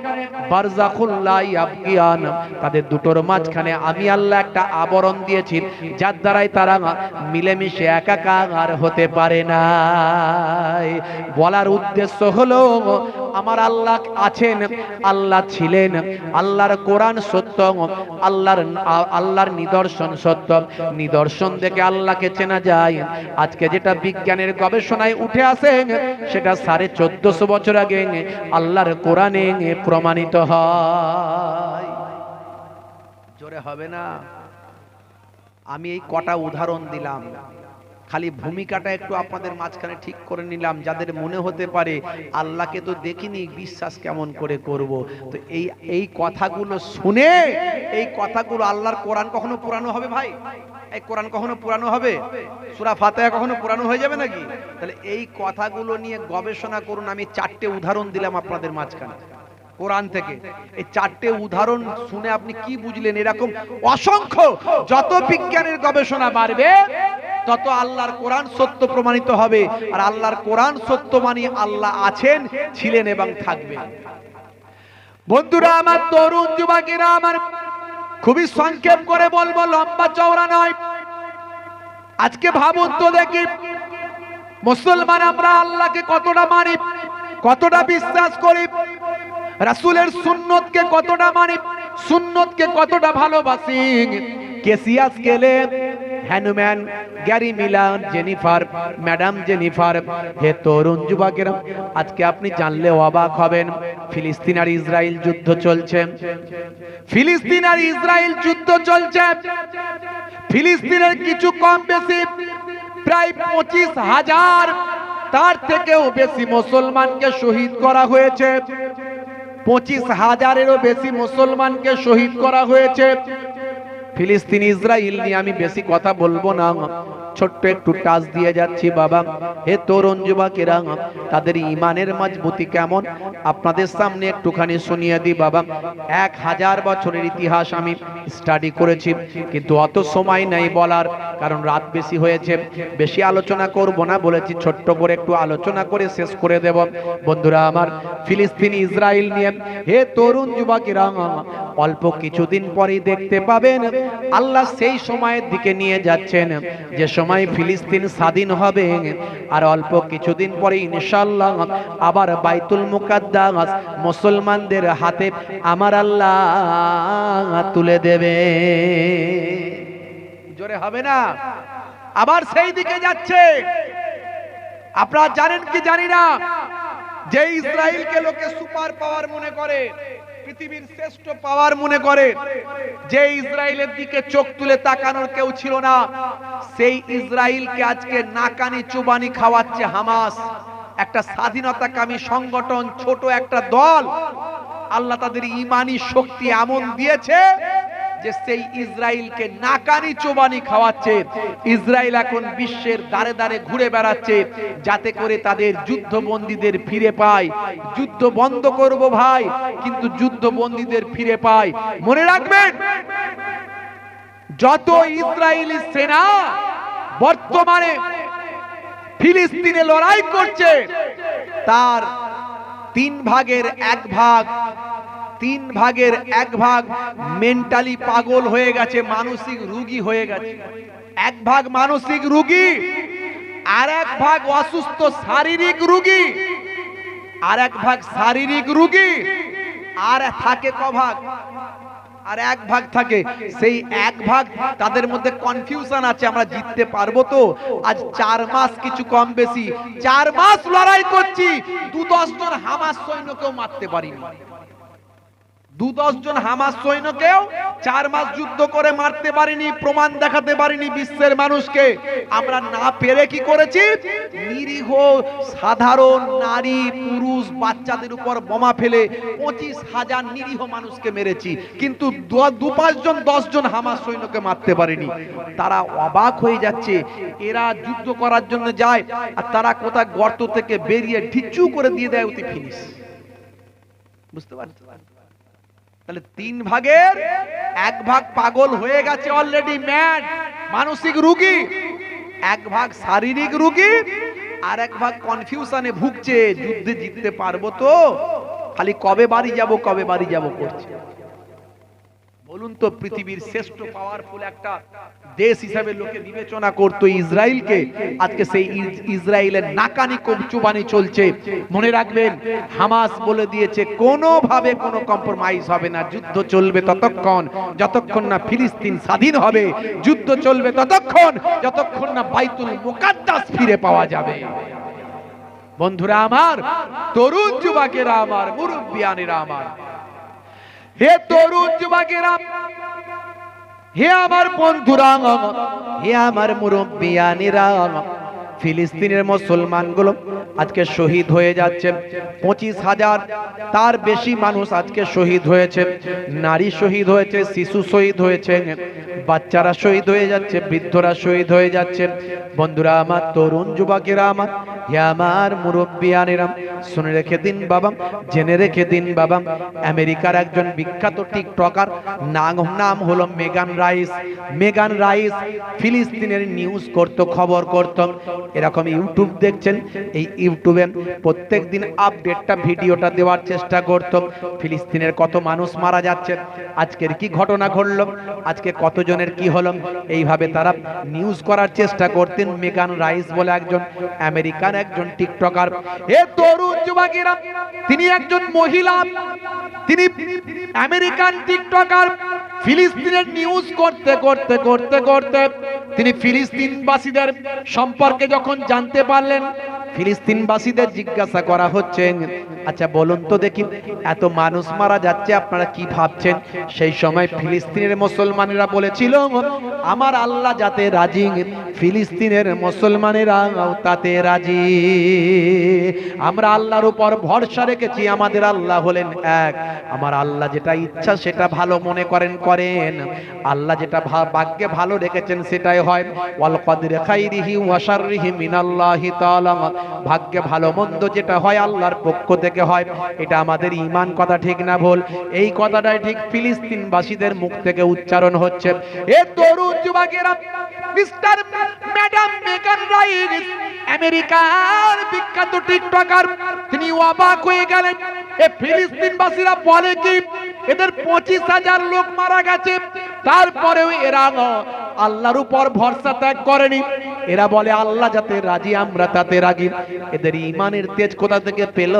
বারজাখুল লা ইয়াবগিয়ান, তাদের দুটোর মাঝখানে আমি আল্লাহ একটা আবরণ দিয়েছি, যার দ্বারাই তারা মিলেমিশে একাকার হতে পারে না। বলার উদ্দেশ্য হলো, আমার আল্লাহ আছেন, আল্লাহ ছিলেন, আল্লাহর কোরআন সত্য, আল্লাহর নিদর্শন সত্য। নিদর্শন দেখে আল্লাহকে চেনা যায়। আজকে যেটা বিজ্ঞানের গবেষণায় উঠে আসে, সেটা 1450 বছর আগে আল্লাহর কোরআনে প্রমাণিত হয়। জোরে হবে না? আমি এই কটা উদাহরণ দিলাম, খালি ভূমিকাটা একটু আপনাদের মাঝখানে ঠিক করে নিলাম, যাদের মনে হতে পারে আল্লাহকে তো দেখিনি, বিশ্বাস কেমন করে করব। তো এই কথাগুলো শুনে, এই কথাগুলো, আল্লাহর কোরআন কখনো পুরানো হবে ভাই? এই কোরআন কখনো পুরানো হবে? সূরা ফাতিহা কখনো পুরানো হয়ে যাবে নাকি? তাহলে এই কথাগুলো নিয়ে গবেষণা করুন। আমি 4টে উদাহরণ দিলাম আপনাদের মাঝখানে কোরআন থেকে। এই 4টে উদাহরণ শুনে আপনি কি বুঝলেন? এরকম অসংখ্য, যত বিজ্ঞানের গবেষণা বাড়বে তত আল্লাহর কোরআন সত্য প্রমাণিত হবে। আর আল্লাহর কোরআন সত্য মানে আল্লাহ আছেন, ছিলেন এবং থাকবেন। বন্ধুরা আমার, তরুণ যুবকেরা আমার, খুবই সংক্ষেপ করে বলবো, লম্বা চওড়া নয়। আজকে ভাবুন তো দেখি, মুসলমান আমরা আল্লাহকে কতটা মানি, কতটা বিশ্বাস করি, রাসূলের সুন্নতকে কতটা মানি, সুন্নতকে কতটা ভালোবাসি। কেসিয়াস গেলে Hanuman, Gary Miller, Jennifer, madam Jennifer. হে তরুণ যুবকেরা, আজকে আপনি জানলে অবাক হবেন, ফিলিস্তিন আর ইসরায়েল যুদ্ধ চলছে। ফিলিস্তিন আর ইসরায়েল যুদ্ধ চলছে। ফিলিস্তিনের কিছু কম বেশি প্রায় 25,000, তার থেকেও বেশি মুসলমানকে শহীদ করা হয়েছে। 25,000-এরও বেশি মুসলমানকে শহীদ করা হয়েছে। ফিলিস্তিন ইসরায়েল নিয়ে আমি বেশি কথা বলবো না, ছোট্ট একটু টাচ দিয়ে যাচ্ছি বাবা। হে তরুণ যুবকেরা, তাদের ইমানের মজবুতি কেমন আপনাদের সামনে একটুখানি শুনিয়ে দিই বাবা। 1000 বছরের ইতিহাস আমি স্টাডি করেছি, কিন্তু অত সময় নাই বলার, কারণ রাত বেশি হয়েছে, বেশি আলোচনা করব না বলেছি, ছোট্ট করে একটু আলোচনা করে শেষ করে দেব। বন্ধুরা আমার, ফিলিস্তিন ইসরায়েল নিয়ে হে তরুণ যুবকেরা, অল্প কিছুদিন পরেই দেখতে পাবেন আল্লাহ সেই সময়ের দিকে নিয়ে যাচ্ছেন যে সময় ফিলিস্তিন স্বাধীন হবে। আর অল্প কিছুদিন পরে ইনশাআল্লাহ আবার বাইতুল মুকাদ্দাস মুসলমানদের হাতে আমার আল্লাহ তুলে দেবে। জোরে হবে না? আবার সেই দিকে যাচ্ছে। আপনারা জানেন কি জানি না, যে ইসরায়েলকে লোকে সুপার পাওয়ার মনে করে, পৃথিবীর শ্রেষ্ঠ পাওয়ার মনে করে, যে ইসরায়েলের দিকে চোখ তুলে তাকানোর কেউ ছিল না, সেই ইসরায়েলকে আজকে নাকানি চুবানি খাওয়াচ্ছে হামাস। একটা স্বাধীনতাকামী সংগঠন, ছোট একটা দল, আল্লাহ তাদের ইমানি শক্তি এমন দিয়েছে যে সেই ইসরায়েলকে নাকানি চোবানি খাওয়াচ্ছে। ইসরায়েল এখন বিশ্বের দাঁড়ে দাঁড়ে ঘুরে বেড়াচ্ছে যাতে করে তাদের যুদ্ধবন্দীদের ফিরে পায়। যুদ্ধ বন্ধ করব ভাই, কিন্তু যুদ্ধবন্দীদের ফিরে পায়। মনে রাখবেন, যত ইসরায়েলি সেনা বর্তমানে ফিলিস্তিনে লড়াই করছে, তার 3 ভাগের 1 ভাগ মেন্টালি পাগল হয়ে গেছে, মানসিক রোগী হয়ে গেছে। 1 ভাগ মানসিক রোগী, আর 1 ভাগ অসুস্থ শারীরিক রোগী, আর 1 ভাগ শারীরিক রোগী। আর থাকে কভাগ, আর 1 ভাগ থাকে, সেই 1 ভাগ তাদের মধ্যে কনফিউশন আছে, আমরা জিততে পারবো তো। আজ 4 মাস কিছু কম বেশি 4 মাস লড়াই করছি, 2-10 জন হামাস সৈন্যকেও মারতে পারিনি। 2-10 জন হামাস সৈন্যকেও 4 মাস যুদ্ধ করে মারতে পারিনি, প্রমাণ দেখাতে পারিনি বিশ্বের মানুষকে। আমরা না পেরে কি করেছি? নিরীহ সাধারণ নারী পুরুষ বাচ্চাদের উপর বোমা ফেলে 25,000 নিরীহ মানুষকে মেরেছি, কিন্তু 2-5 জন 10 জন হামাস সৈন্যকে মারতে পারিনি। তারা অবাক হয়ে যাচ্ছে, এরা যুদ্ধ করার জন্য যায় আর তারা কোথায় গর্ত থেকে বেরিয়ে ঢিচু করে দিয়ে দেয় অতি ফিনিশ। বুঝতে পারছেন? তাহলে 3 ভাগের 1 ভাগ পাগল হয়ে গেছে, অলরেডি ম্যাড, মানসিক রোগী। 1 ভাগ শারীরিক রোগী, আর 1 ভাগ কনফিউশনে ভুগছে, যুদ্ধে জিততে পারবো তো, খালি কবে বাড়ি যাব করছে। বলুন তো, পৃথিবীর শ্রেষ্ঠ পাওয়ারফুল একটা দেশ হিসাবে লোকে বিবেচনা করতো ইসরায়েলকে, আজকে সেই ইসরায়েলের নাকানি চুবানি চলছে। মনে রাখবেন, হামাস বলে দিয়েছে কোনোভাবে কোনো কম্প্রোমাইজ হবে না, যুদ্ধ চলবে ততক্ষণ যতক্ষণ না ফিলিস্তিন স্বাধীন হবে, যুদ্ধ চলবে ততক্ষণ যতক্ষণ না বাইতুল মুকাদ্দাস ফিরে পাওয়া যাবে। বন্ধুরা আমার, তরুণ যুবকেরা আমার, মুরব্বিয়ানেরা আমার, হে তরুণ যুবকেরা, হে আমার বন্ধুরা, হে আমার মুরব্বিয়ানেরা, ফিলিস্তিনের মুসলমানগুলো আজকে শহীদ হয়ে যাচ্ছে। 25,000 তার বেশি মানুষ আজকে শহীদ হয়েছে। নারী শহীদ হয়েছে, শিশু শহীদ হয়েছে, বাচ্চারা শহীদ হয়ে যাচ্ছে, বৃদ্ধরা শহীদ হয়ে যাচ্ছে। বন্ধুরা আমার, তরুণ যুবকেরা আমার, হে আমার মুরব্বিয়ানেরা, শুনে রেখে দিন বাবা, জেনে রেখে দিন বাবা, আমেরিকার একজন বিখ্যাত টিকটকার, নাম হলো মেগান রাইস, ফিলিস্তিনের নিউজ করত, খবর করত। এরকম ইউটিউব দেখছেন, এই ইউটিউবে প্রত্যেকদিন আপডেটটা ভিডিওটা দেওয়ার চেষ্টা করত। ফিলিস্তিনের কত মানুষ মারা যাচ্ছে, আজকের কি ঘটনা ঘটলো, আজকে কতজনের কি হলো, এইভাবে তারা নিউজ করার চেষ্টা করতেন। মেগান রাইস বলে একজন আমেরিকান একজন টিকটকার। এ তরুণ যুবকেরা, তিনি একজন মহিলা, তিনি আমেরিকান টিকটকার। ফিলিস্তিনের নিউজ করতে করতে করতে করতে তিনি ফিলিস্তিনবাসীদের সম্পর্কে যখন জানতে পারলেন, ফিলিস্তিনবাসীদের জিজ্ঞাসা করা হচ্ছে, আচ্ছা বলুন তো দেখি, এত মানুষ মারা যাচ্ছে, আপনারা কি ভাবছেন? সেই সময় ফিলিস্তিনের মুসলমানেরা বলেছিল, আমার আল্লাহ যাতে রাজি, ফিলিস্তিনের মুসলমানেরা তাতে রাজি। আমরা আল্লাহর উপর ভরসা রেখেছি, আমাদের আল্লাহ হলেন এক। আমার আল্লাহ যেটা ইচ্ছা সেটা ভালো মনে করেন, আল্লাহ যেটা ভাগ্যে ভালো রেখেছেন সেটাই হয়। ওয়াল কদরি খাইরিহি ওয়া শাররিহি মিনাল্লাহি তাআলা, ভাগ্যে ভালো মন্দ যেটা হয় আল্লাহর পক্ষ থেকে হয়। এটা আমাদের ঈমান, কথা ঠিক না ভুল? এই কথাটাই ঠিক ফিলিস্তিনবাসীদের মুখ থেকে উচ্চারণ হচ্ছে। এ তরুণ যুবকেরা, মিস্টার ম্যাডাম মেগান রাইস, আমেরিকার বিখ্যাত টিকটকার, তিনি অবাক হয়ে গেলেন। এ ফিলিস্তিনবাসীরা বলে কি এদের 25,000 লোক মারা গেছে, তারপরেও এরা আল্লাহর উপর ভরসা ত্যাগ করেনি। এরা বলে আল্লাহ যাতে রাজি আমরা তাতে রাজি। এদের ইমানের তেজ কোথা থেকে পেল?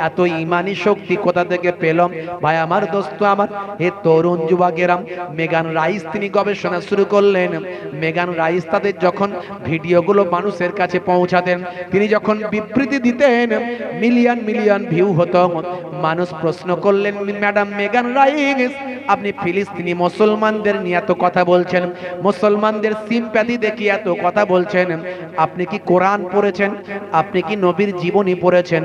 এত ইমানি শক্তি কোথা থেকে পেল? ভাই আমার, দোস্ত আমার, হে তরুণ যুবকেরা, মেগান রাইস তিনি গবেষণা শুরু করলেন। মেগান রাইস তাদের যখন ভিডিওগুলো মানুষের কাছে পৌঁছাতেন, তিনি যখন বিবৃতি দিতেন, মিলিয়ন মিলিয়ন ভিউ হতো। মানুষ প্রশ্ন করলেন, ম্যাডাম মেগান রাইস, আপনি ফিলিস্তিনি মুসলমানদের নিয়ে এত কথা বলছেন, মুসলমানদের সিম্প্যাথি দেখিয়ে এত কথা বলছেন, আপনি কি কোরআন পড়েছেন? আপনি কি নবীর জীবনী পড়েছেন?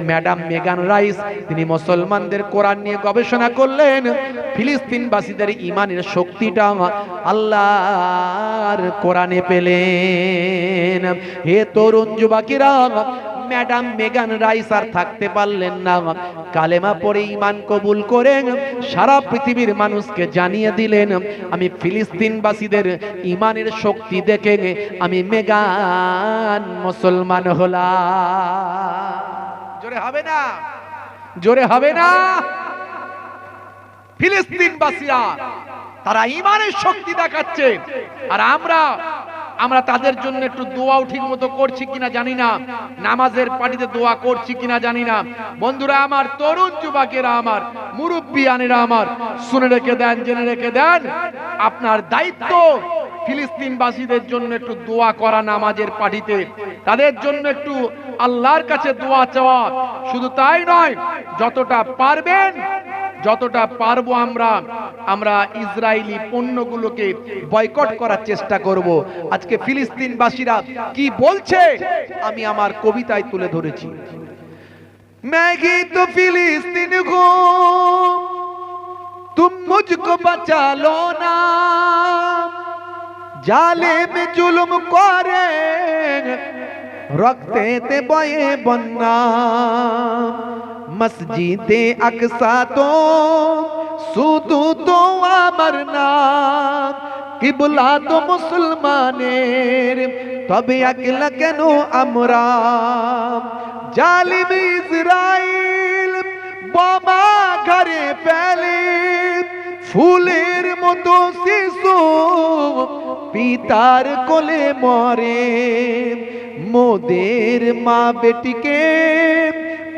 ম্যাডাম মেগান রাইস তিনি মুসলমানদের কোরআন নিয়ে গবেষণা করলেন। ফিলিস্তিনবাসীদের ইমানের শক্তিটা আল্লাহর কোরআনে পেলেন। হে তরুণ যুবকেরা, ম্যাডাম মেগান রাইস আর থাকতে পারলেন না, কালেমা পড়ে ঈমান কবুল করে সারা পৃথিবীর মানুষকে জানিয়ে দিলেন, আমি ফিলিস্তিনবাসীদের ঈমানের শক্তি দেখে আমি মেগান মুসলমান হলাম। জোরে হবে না? জোরে হবে না? ফিলিস্তিনবাসীরা তারা ঈমানের শক্তি দেখাচ্ছে, আর আমরা তাদের জন্য একটু দোয়াও ঠিক মতো করছি কিনা জানি না, নামাজের পাটিতে দোয়া করছি কিনা জানি না। বন্ধুরা আমার, তরুণ যুবকেরা আমার, মুরব্বিয়ানেরা আমার, শুনে রেখে দেন, জেনে রেখে দেন, আপনার দায়িত্ব ফিলিস্তিনবাসীদের জন্য একটু দোয়া করা নামাজের পাটিতে, তাদের জন্য একটু আল্লাহর কাছে দোয়া চাওয়া। শুধু তাই নয়, যতটা পারবেন, যতটা পারবো আমরা ইসরায়েলি পণ্যগুলোকে বয়কট করার চেষ্টা করব। আজকে ফিলিস্তিনবাসীরা কি বলছে আমি আমার কবিতায় তুলে ধরেছি। मैं तो फिलिस्तीन को तुम मुझको बचा लो ना, जालिम जुल्म करे रखते ते बये बन्ना, मस्जिदे अक्सा तो सुदू तो আমার নাম, কিবলা তো মুসলমানের, তবে একলা কেন আমরা? জালিম ইসরাইল বোমা ঘরে ফেলে, ফুলের মতো শিশু পিতার কোলে মরে, মোদের মা বেটিকে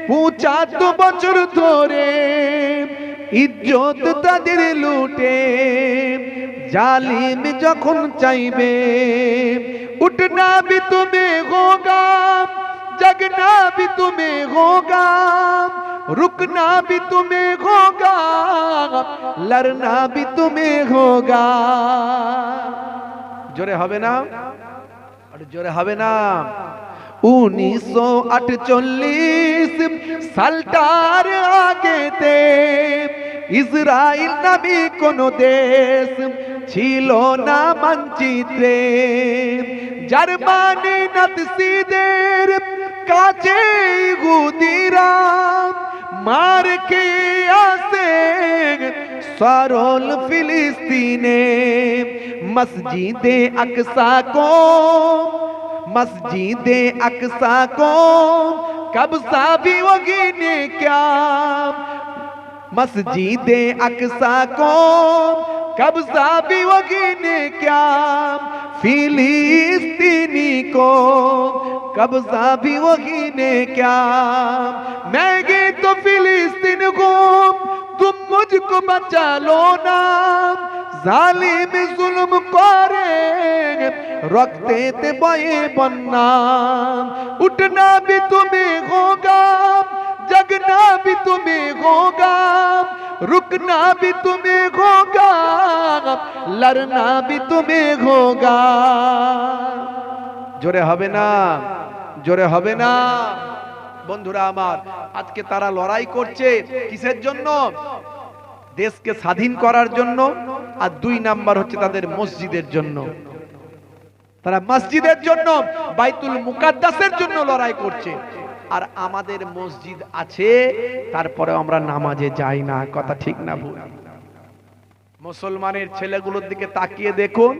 75 বছর ধরে ইজ্জত তাদের লুটে, জালিম যখন চাইবে উঠনা भी तुम्हें होगा, जगना भी तुम्हें होगा, रुकना भी तुम्हें होगा, लड़ना भी तुम्हें होगा। জোরে হবে না? আরে জোরে হবে না? 1948 সালটার আগেতে ইসরায়েল নামে কোনো দেশ ছিল না মানচিত্রে, জার্মানি নাৎসিদের কাছে ইহুদিরা মার খেয়ে আসে সরল ফিলিস্তিনে, মসজিদে আকসা को, मस्जिदे अक्सा को कब्जा भी होगी ने क्या, मस्जिदे अक्सा को कब्जा भी होगी ने क्या, फिलिस्तीनी को कब्जा भी होगी ने क्या, मैं गई तो फिलिस्तीन को तुम मुझको बचा लो ना, जालिम जुल्म करे रखते ते बये बन्ना, उठना भी तुम्हें होगा, जगना भी तुम्हें होगा, रुकना भी तुम्हें होगा, लड़ना भी तुम्हें होगा। জোরে হবে না? জোরে হবে না? বন্ধুরা আমার, আজকে তারা লড়াই করছে কিসের জন্য? দেশকে স্বাধীন করার জন্য, আর 2 নাম্বার হচ্ছে তাদের মসজিদের জন্য। তারা মসজিদের জন্য, বাইতুল মুকাদ্দাসের জন্য লড়াই করছে। আর আমাদের মসজিদ আছে, তারপরে আমরা নামাজে যাই না। কথা ঠিক না ভুল? মুসলমানের ছেলেগুলোর দিকে তাকিয়ে দেখুন,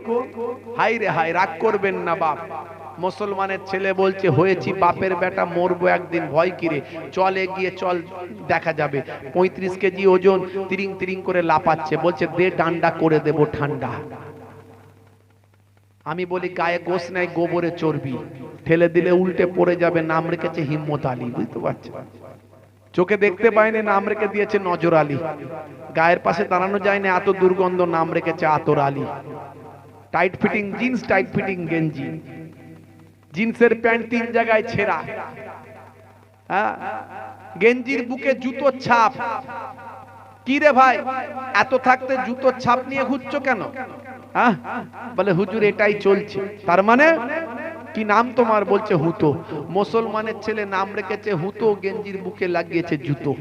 হাই রে হাই, রাগ করবেন না বাপ। মুসলমানের ছেলে বলছে হয়েছি বাপের বেটা, মরবো একদিন, ভয় কিরে, চল এগিয়ে চল, দেখা যাবে। 35 কেজি ওজন, তিরিং তিরিং করে লাপাচ্ছে, বলছে দে ডান্ডা করে দেব ঠান্ডা। আমি বলি গায়ে গোশ নাই, গোবরে চর্বি, ঠেলে দিলে উল্টে পড়ে যাবে। নাম রেখেছে হিম্মত আলী, বুঝতে পারছেন? চোখে দেখতে পায়নি, নাম রেখে দিয়েছে নজর আলী। গায়ের পাশে দাঁড়ানো যায় না, এত দুর্গন্ধ, নাম রেখেছে আতর Ali. Tight fitting jeans, tight fitting গেঞ্জি, জিন্সের প্যান্ট 3 জায়গায় ছেঁড়া, হ্যাঁ, গেঞ্জির বুকে জুতোর ছাপ। কি রে ভাই, এত থাকতে জুতোর ছাপ নিয়ে ঘুরছো কেন? হ্যাঁ, বলে হুজুর এটাই চলছে। তার মানে কি নাম তোমার? বলছে হুতো। মুসলমানের ছেলে নাম রেখেছে হুতো, গেঞ্জির বুকে লাগিয়েছে জুতো।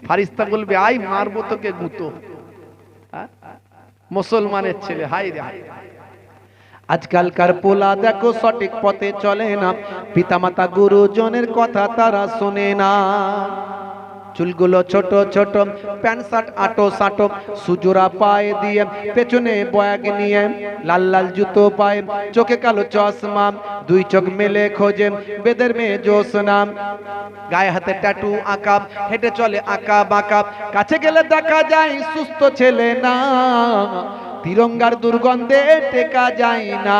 ফারিস্তা বলবে আই মারবো তোকে গুতো। মুসলমানের ছেলে, হাই রে হাই। আজকালকার পোলা দেখো সঠিক পথে চলে না, পিতামাতা গুরুজনের কথা তারা শোনে না। চুলগুলো ছোট ছোট, প্যান্ট শার্ট আটো সাটো, সুজোরা পায়ে দিয়ে, পেছনে ব্যাগ নিয়ে, লাল লাল জুতো পায়ে, চোখে কালো চশমা, 2 চোখ মেলে খোঁজে বেদের মেয়ে জোসনা। গায়ে হাতে ট্যাটু আঁকা, হেঁটে চলে আঁকা বাঁকা, কাছে গেলে দেখা যায় সুস্থ ছেলে না। তিরঙ্গার দুর্গন্ধে টেকা যায় না,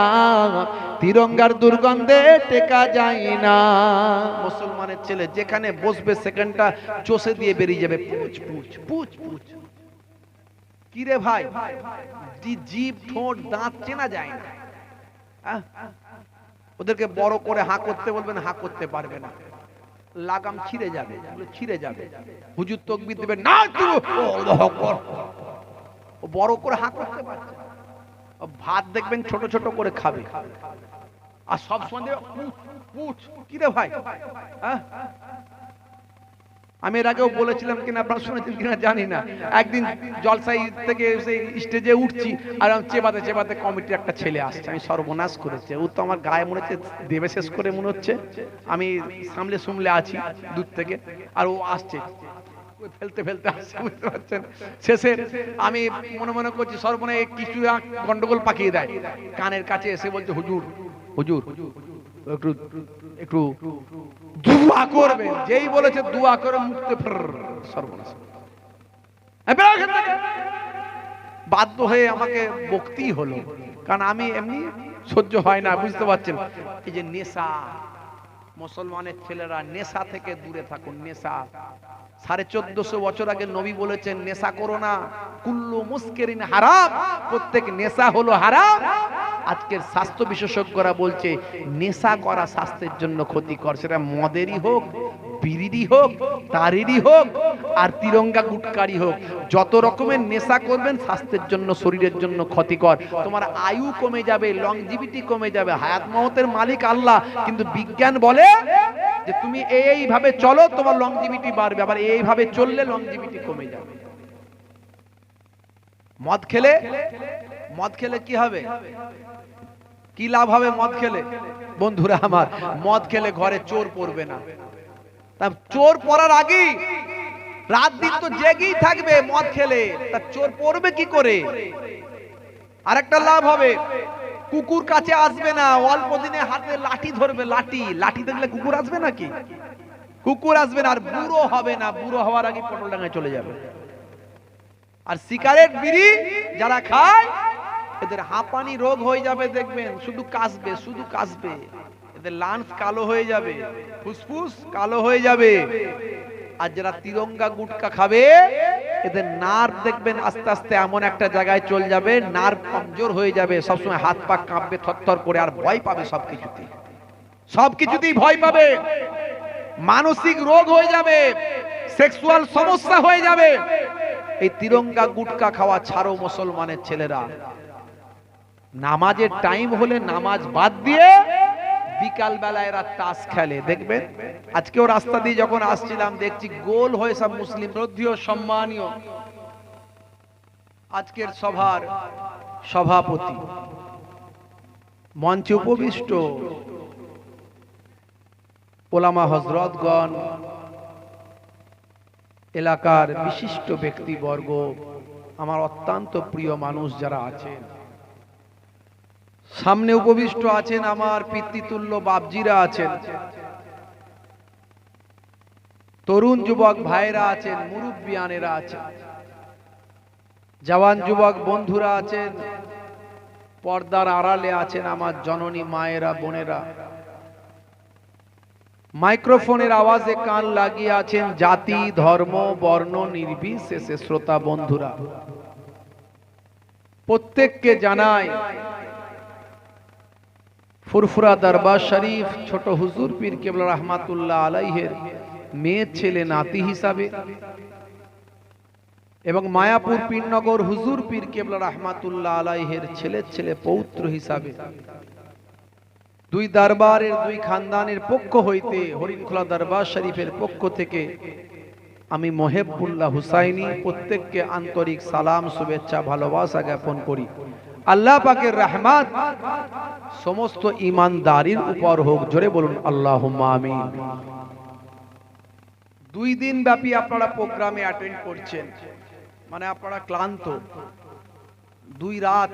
তিরঙ্গার দুর্গন্ধে টেকা যায় না। মুসলমানের ছেলে যেখানে বসবে সেখানটা চষে দিয়ে বেরিয়ে যাবে, পুচ পুচ পুচ পুচ। কি রে ভাই, জিভ ঠোঁট দাঁত চেনা যায় না। ওদেরকে বড় করে হাঁ করতে বলবেন, হাঁ করতে পারবে না, লাগাম ছিঁড়ে যাবে, ছিঁড়ে যাবে। হুজুর তাকবীর দেবে না, বড় করে হাঁ করতে পারছে। ভাত দেখবেন ছোট ছোট করে খাবে, আর সব সময় কি রে ভাই। আমি এর আগেও বলেছিলাম কিনা আপনারা শুনেছেন কিনা জানি না, একদিন জলসাই থেকে স্টেজে উঠছি, আর চেবাতে চেবাতে কমিটির একটা ছেলে আসছে, আমি সর্বনাশ করেছে। ও তো আমার গায়ে মনে হচ্ছে দেবে শেষ করে মনে হচ্ছে, আমি সামলে সুমলে আছি দূর থেকে, আর ও আসছে ফেলতে ফেলতে আসছে, বুঝতে পারছেন? শেষে আমি মনে মনে করছি সর্বনে কিছু গন্ডগোল পাকিয়ে দেয়, কানের কাছে এসে বলছে হুজুর হুজুর একটু একটু দুয়া করবেন। যেই বলেছে দুয়া করে মুক্তি, সর্বনাশ। বাধ্য হয়ে আমাকে বকতেই হলো, কারণ আমি এমনি সহ্য হয় না, বুঝতে পারছেন? এই যে নেশা, মুসলমানের ছেলেরা নেশা থেকে দূরে থাকুন। নেশা 1450 বছর আগে নবী বলেছেন নেশা করো না, কুল্লু মুস্কিরিন হারাম, প্রত্যেক নেশা হলো হারাম। আজকের স্বাস্থ্য বিশেষজ্ঞরা বলছে নেশা করা স্বাস্থ্যের জন্য ক্ষতিকর, সেটা মদেরই হোক, বিড়িরই হোক, তারেরই হোক, আর তিরঙ্গা গুটকারি হোক। যত রকমের নেশা করবেন স্বাস্থ্যের জন্য, শরীরের জন্য ক্ষতিকর। তোমার আয়ু কমে যাবে, লংজিভিটি কমে যাবে। হায়াত মওতের মালিক আল্লাহ, কিন্তু বিজ্ঞান বলে যে তুমি এইভাবে চলো তোমার লংজিভিটি বাড়বে, আবার এইভাবে চললে লংজিভিটি কমে যাবে। মদ খেলে কি হবে? কি লাভ হবে মদ খেলে? বন্ধুরা আমার, মদ খেলে ঘরে চোর পড়বে না। তা চোর পড়ার আগে রাত দিন তো জেগেই থাকবে মদ খেলে, তা চোর পড়বে কি করে? আরেকটা লাভ হবে, কুকুর কাছে আসবে না, অল্প দিনে হাতে লাঠি ধরবে। লাঠি দেখলে কুকুর আসবে নাকি? কুকুর আসবে না। আর বুড়ো হবে না, বুড়ো হওয়ার আগে পটলডাঙ্গায় চলে যাবে। আর সিগারেট বিড়ি যারা খায় এদের হাঁপানি রোগ হয়ে যাবে, দেখবেন শুধু কাশবে, এদের লাংস কালো হয়ে যাবে, ফুসফুস কালো হয়ে যাবে। আর যারা তিরঙ্গা গুটকা খাবে এদের নার্ভ দেখবেন আস্তে আস্তে এমন একটা জায়গায় চলে যাবে, নার্ভ কমজোর হয়ে যাবে, সবসময় হাত পা কাঁপবে থরথর করে, আর ভয় পাবে সবকিছুতেই ভয় পাবে, মানসিক রোগ হয়ে যাবে, সেক্সুয়াল সমস্যা হয়ে যাবে। এই তিরঙ্গা গুটকা খাওয়া ছাড়ো মুসলমানের ছেলেরা। নামাজের টাইম হলে নামাজ বাদ দিয়ে বিকাল বেলায় এরা তাস খেলে। দেখবেন আজকেও রাস্তা দিয়ে যখন আসছিলাম দেখছি গোল হয়ে সব মুসলিম শ্রদ্ধেয় সম্মানীয় আজকের সভার সভাপতি, মঞ্চে উপবিষ্ট ওলামা হযরতগণ, এলাকার বিশিষ্ট ব্যক্তিবর্গ, আমার অত্যন্ত প্রিয় মানুষ যারা আছেন, সামনে উপবিষ্ট আছেন আমার পিতৃতুল্য বাপজিরা আছেন, তরুণ যুবক ভাইরা আছেন, মুরব্বিয়ানেরা আছেন, জওয়ান যুবক বন্ধুরা আছেন, পর্দার আড়ালে আছেন আমার জননী মায়েরা, বোনেরা, মাইক্রোফোনের আওয়াজে কান লাগিয়ে আছেন জাতি ধর্ম বর্ণ নির্বিশেষে শ্রোতা বন্ধুরা, প্রত্যেককে জানাই ফুরফুরা দরবার শরীফ ছোট হুজুর পীর কেবলা রহমাতুল্লাহ আলাইহের মেয়ে ছেলে নাতি হিসাবে এবং মায়াপুর পীরনগর হুজুর পীর কেবলা রহমাতুল্লাহ আলাইহের ছেলে পৌত্র হিসাবে দুই দরবারের দুই খানদানের পক্ষ হইতে হরিণখোলা দরবার শরীফের পক্ষ থেকে আমি মোহেবুল্লাহ হুসাইনি প্রত্যেককে আন্তরিক সালাম শুভেচ্ছা ভালোবাসা জ্ঞাপন করি। আল্লাহ পাকের রহমত সমস্ত ঈমানদারির উপর হোক, জোরে বলুন আল্লাহুম্মা আমিন। 2 দিন ব্যাপী আপনারা প্রোগ্রামে অ্যাটেন্ড করছেন, মানে আপনারা ক্লান্ত, 2 রাত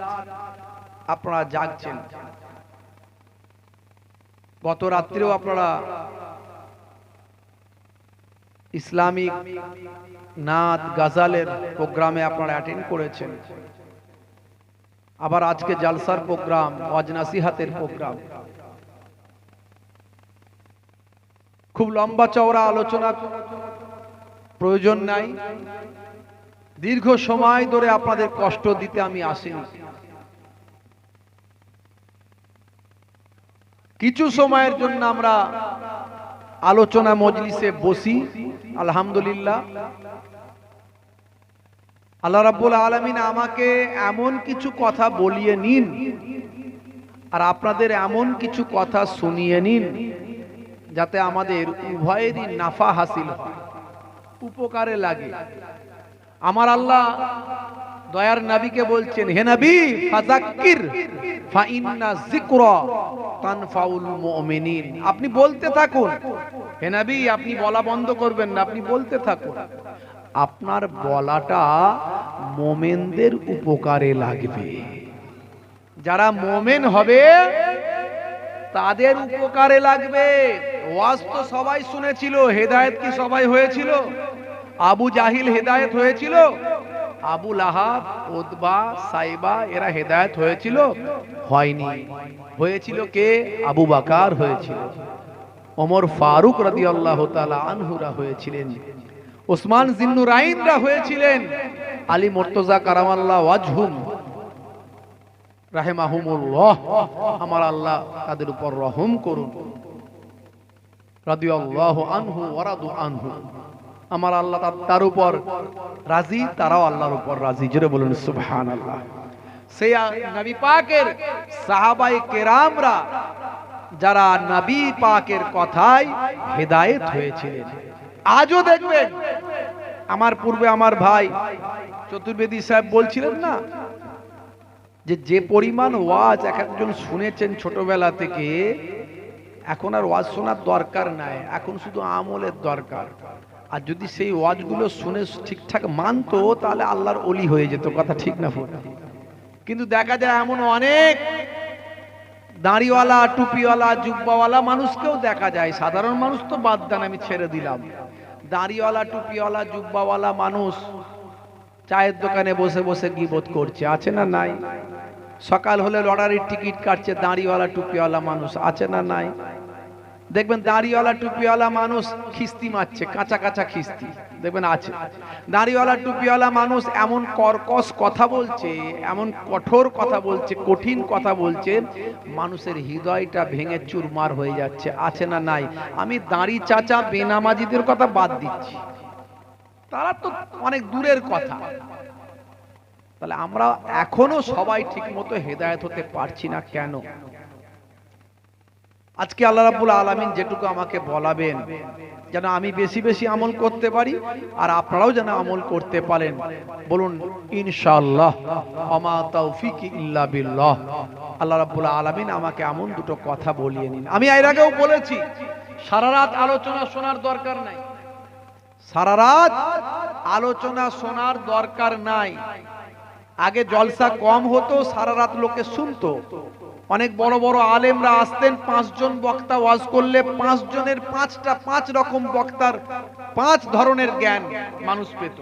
আপনারা জাগছেন। গত রাত্রেও আপনারা ইসলামিক নাত গাজালের প্রোগ্রামে আপনারা অ্যাটেন্ড করেছেন, আবার আজকে জালসার প্রোগ্রাম, ওয়াজ নাসিহাতের প্রোগ্রাম। খুব লম্বা চওড়া আলোচনা প্রয়োজন নাই, দীর্ঘ সময় ধরে আপনাদের কষ্ট দিতে আমি আসিনি। কিছু সময়ের জন্য আমরা আলোচনা মজলিসে বসি, আলহামদুলিল্লাহ। আল্লাহ রাব্বুল আলামিন আমাকে এমন কিছু কথা বলিয়ে নিন আর আপনাদের এমন কিছু কথা শুনিয়ে নিন যাতে আমাদের উভয়েরই নাফা হাসিল হয়, উপকারে লাগে। আমার আল্লাহ দয়ার নবীকে বলছেন, হে নবী ফাযাক্কির ফা ইন্না যিকরা তানফাউল মুমিনিন। আপনি বলতে থাকুন, হে নবী আপনি বলা বন্ধ করবেন না, আপনি বলতে থাকুন। আপনার বলাটা মুমিনদের উপকারে লাগবে। যারা মুমিন হবে তাদের উপকারে লাগবে। ওয়াজ তো সবাই শুনেছিল, হেদায়েত কি সবাই হয়েছিল? আবু জাহিল হেদায়েত হয়েছিল? আবু লাহাব, উতবা, সাইবা এরা হেদায়েত হয়েছিল? হয়নি। হয়েছিল কে? আবু বকর হয়েছিল, ওমর ফারুক রাদিয়াল্লাহু তাআলা আনহুরা হয়েছিলেন, ওসমান জিন্নুরাইনরা হয়েছিলেন, আলী মুর্তজা কারামাল্লাহ ওয়াজহুম রাহিমাহুমুল্লাহ, আমার আল্লাহ তাদের উপর রহম করুন। রাদিয়াল্লাহু আনহু ওয়া রাদু আনহু, আমার আল্লাহ তার উপর রাজি, তারাও আল্লাহর উপর রাজি। জোরে বলুন সুবহানাল্লাহ। সেই নবী পাকের সাহাবায়ে কেরামরা যারা নবী পাকের কথায় হেদায়েত হয়েছিলেন, আজও দেখবেন। আমার পূর্বে আমার ভাই চতুর্বেদী সাহেব বলছিলেন না যে পরিমাণ ওয়াজ এক একজন শুনেছেন ছোটবেলা থেকে, এখন আর ওয়াজ শোনার দরকার নাই, এখন শুধু আমলের দরকার। আর যদি সেই ওয়াজগুলো শুনে ঠিকঠাক মানতো তাহলে আল্লাহর ওলি হয়ে যেত, কথা ঠিক না? কিন্তু দেখা যায় এমন অনেক দাড়িওয়ালা, টুপিওয়ালা, জুব্বাওয়ালা মানুষকেও দেখা যায়। সাধারণ মানুষ তো বাদ দেন, আমি ছেড়ে দিলাম। দাড়িওয়ালা, টুপিওয়ালা, জুব্বাওয়ালা মানুষ চায়ের দোকানে বসে বসে গীবত করছে, আছে না নাই? সকাল হলে লটারির টিকিট কাটছে দাড়িওয়ালা, টুপিওয়ালা মানুষ, আছে না নাই? দেখবেন দাড়িওয়ালা, টুপিওয়ালা মানুষ খিস্তি মারছে, কাঁচা কাঁচা খিস্তি, দেখবেন আছে। দাড়িওয়ালা, টুপিওয়ালা মানুষ এমন কর্কশ কথা বলছে, এমন কঠোর কথা বলছে, কঠিন কথা বলছে, মানুষের হৃদয়টা ভেঙে চুরমার হয়ে যাচ্ছে, আছে না নাই? আমি দাড়ি চাচা বেনামাজিদের কথা বাদ দিচ্ছি, তারা তো অনেক দূরের কথা। তাহলে আমরা এখনো সবাই ঠিক মতো হেদায়েত হতে পারছি না কেন? আজকে আল্লাহ রাব্বুল আলামিন যেটুকু আমাকে বলাবেন যেন আমি বেশি বেশি আমল করতে পারি আর আপনারাও যেন আমল করতে পারেন। বলুন ইনশাআল্লাহ। ওমা তাওফিকি ইল্লা বিল্লাহ। আল্লাহ রাব্বুল আলামিন আমাকে এমন দুটো কথা বলিয়ে নিন। আমি এর আগেও বলেছি, সারা রাত আলোচনা শোনার দরকার নাই, সারা রাত আলোচনা শোনার দরকার নাই। আগে জলসা কম হতো, সারা রাত লোকে শুনতো। অনেক বড় বড় আলেমরা আসতেন, 5 জন বক্তা ওয়াজ করলে 5 জনের 5 রকম বক্তার 5 ধরনের জ্ঞান মানুষ পেত।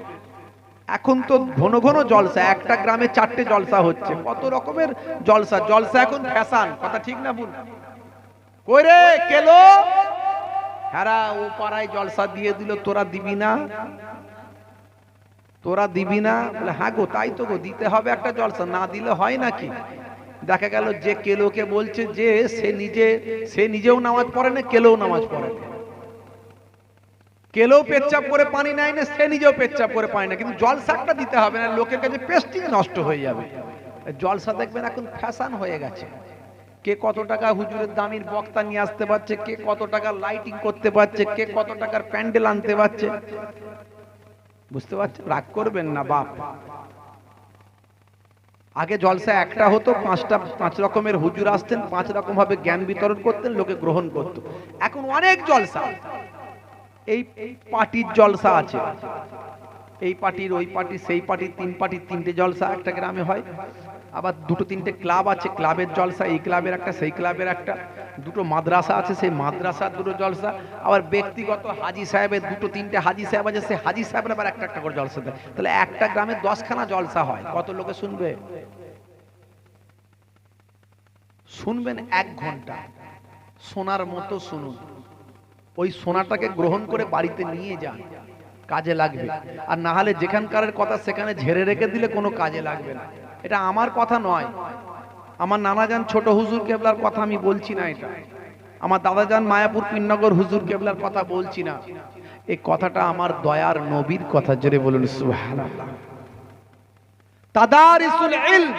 এখন তো ঘন ঘন জলসা, একটা গ্রামে 4টে জলসা হচ্ছে, কত রকমের জলসা। জলসা এখন ফ্যাশন, কথা ঠিক না ভুল? কই রে কেলো, হ্যাঁ ও পাড়ায় জলসা দিয়ে দিল, তোরা দিবি না? তোরা দিবি না? বলে হ্যাঁ গো তাই তো গো, দিতে হবে একটা জলসা, না দিলে হয় নাকি? দেখা গেল যে কেলোকে বলছে যে সে নিজেও নামাজ পড়ে না, কেলোও নামাজ পড়ে না, কেলো পেচ্ছাপ করে পানি নেয় না, সে নিজেও পেচ্ছাপ করে পানি না, কিন্তু জলসাটা দিতে হবে না, লোকের কাছে পেস্টিং নষ্ট হয়ে যাবে। জলসা দেখবেন এখন ফ্যাশন হয়ে গেছে। কে কত টাকা হুজুরের দামির বক্তা নিয়ে আসতে পারছে, কে কত টাকা লাইটিং করতে পারছে, কে কত টাকার প্যান্ডেল আনতে পারছে। বুঝতে পারছেন? রাগ করবেন না বাপ। আগে জলসা একটা হতো, 5 রকমের হুজুর আসতেন, 5 রকম ভাবে জ্ঞান বিতরণ করতেন, লোকে গ্রহণ করত। এখন অনেক জলসা, এই পার্টির জলসা আছে, এই পার্টির ওই পার্টি সেই পার্টি, 3 পার্টির 3টে জলসা একটা গ্রামে হয়। আবার 2-3টে ক্লাব আছে, ক্লাবের জলসা, এই ক্লাবের একটা সেই ক্লাবের একটা। 2টো মাদ্রাসা আছে, সেই মাদ্রাসার 2টো জলসা। আবার ব্যক্তিগত হাজি সাহেবের 2-3টে হাজি সাহেব আছে, সেই হাজি সাহেবের আবার একটা করে জলসা দেয়। তাহলে একটা গ্রামে 10খানা জলসা হয়, কত লোকে শুনবে? শুনবেন 1 ঘন্টা, সোনার মতো শুনুন। ওই সোনাটাকে গ্রহণ করে বাড়িতে নিয়ে যান, কাজে লাগবে। আর না হলে যেখানকার কথা সেখানে ঝেড়ে রেখে দিলে কোনো কাজে লাগবে না। এটা আমার কথা নয়, আমার নানাজান ছোট হুজুর কেবলার কথা আমি বলছি না, এটা আমার দাদাজান মায়াপুর পীরনগর হুজুর কেবলার কথা বলছি না, এই কথাটা আমার দয়ার নবীর কথা। জোরে বলুন সুবহানাল্লাহ। তাদারিসুল ইলম,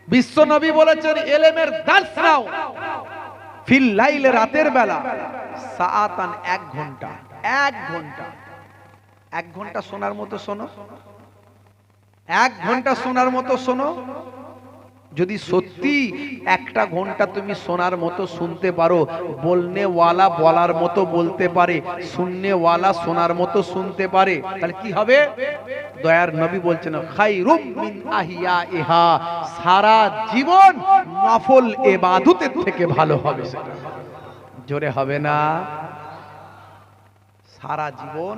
বিশ্ব নবী বলেছেন ইলমের দার্স নাও ফিল লাইল, রাতের বেলা, সাআতান, 1 ঘন্টা। 1 ঘন্টা, 1 ঘন্টা শোনার মতো শোনো, 1 ঘন্টা শোনার মতো শোনো। যদি সত্যি 1টা ঘন্টা তুমি শোনার মতো শুনতে পারো, বলনেওয়ালা বলার মতো বলতে পারে, শুননেওয়ালা শোনার মতো শুনতে পারে, তাহলে কি হবে? দয়ার নবী বলছেন খায়রুম মিন আহিয়াইহা, সারা জীবন নফল ইবাদতের থেকে ভালো হবে সেটা। জোরে হবে না? সারা জীবন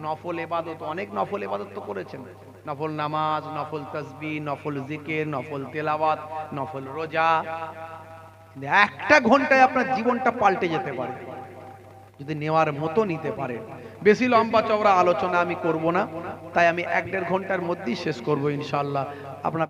নফল ইবাদত, অনেক নফল ইবাদত তো করেছেন, নফল নামাজ, নফল তাসবিহ, নফল জিকির, নফল তেলাওয়াত, নফল রোজা। 1টা ঘন্টায় আপনার জীবনটা পাল্টে যেতে পারে যদি নেওয়ার মতো নিতে পারে। বেশি লম্বা চওড়া আলোচনা আমি করব না, তাই আমি 1-1.5 ঘন্টার মধ্যেই শেষ করব ইনশাআল্লাহ। আপনার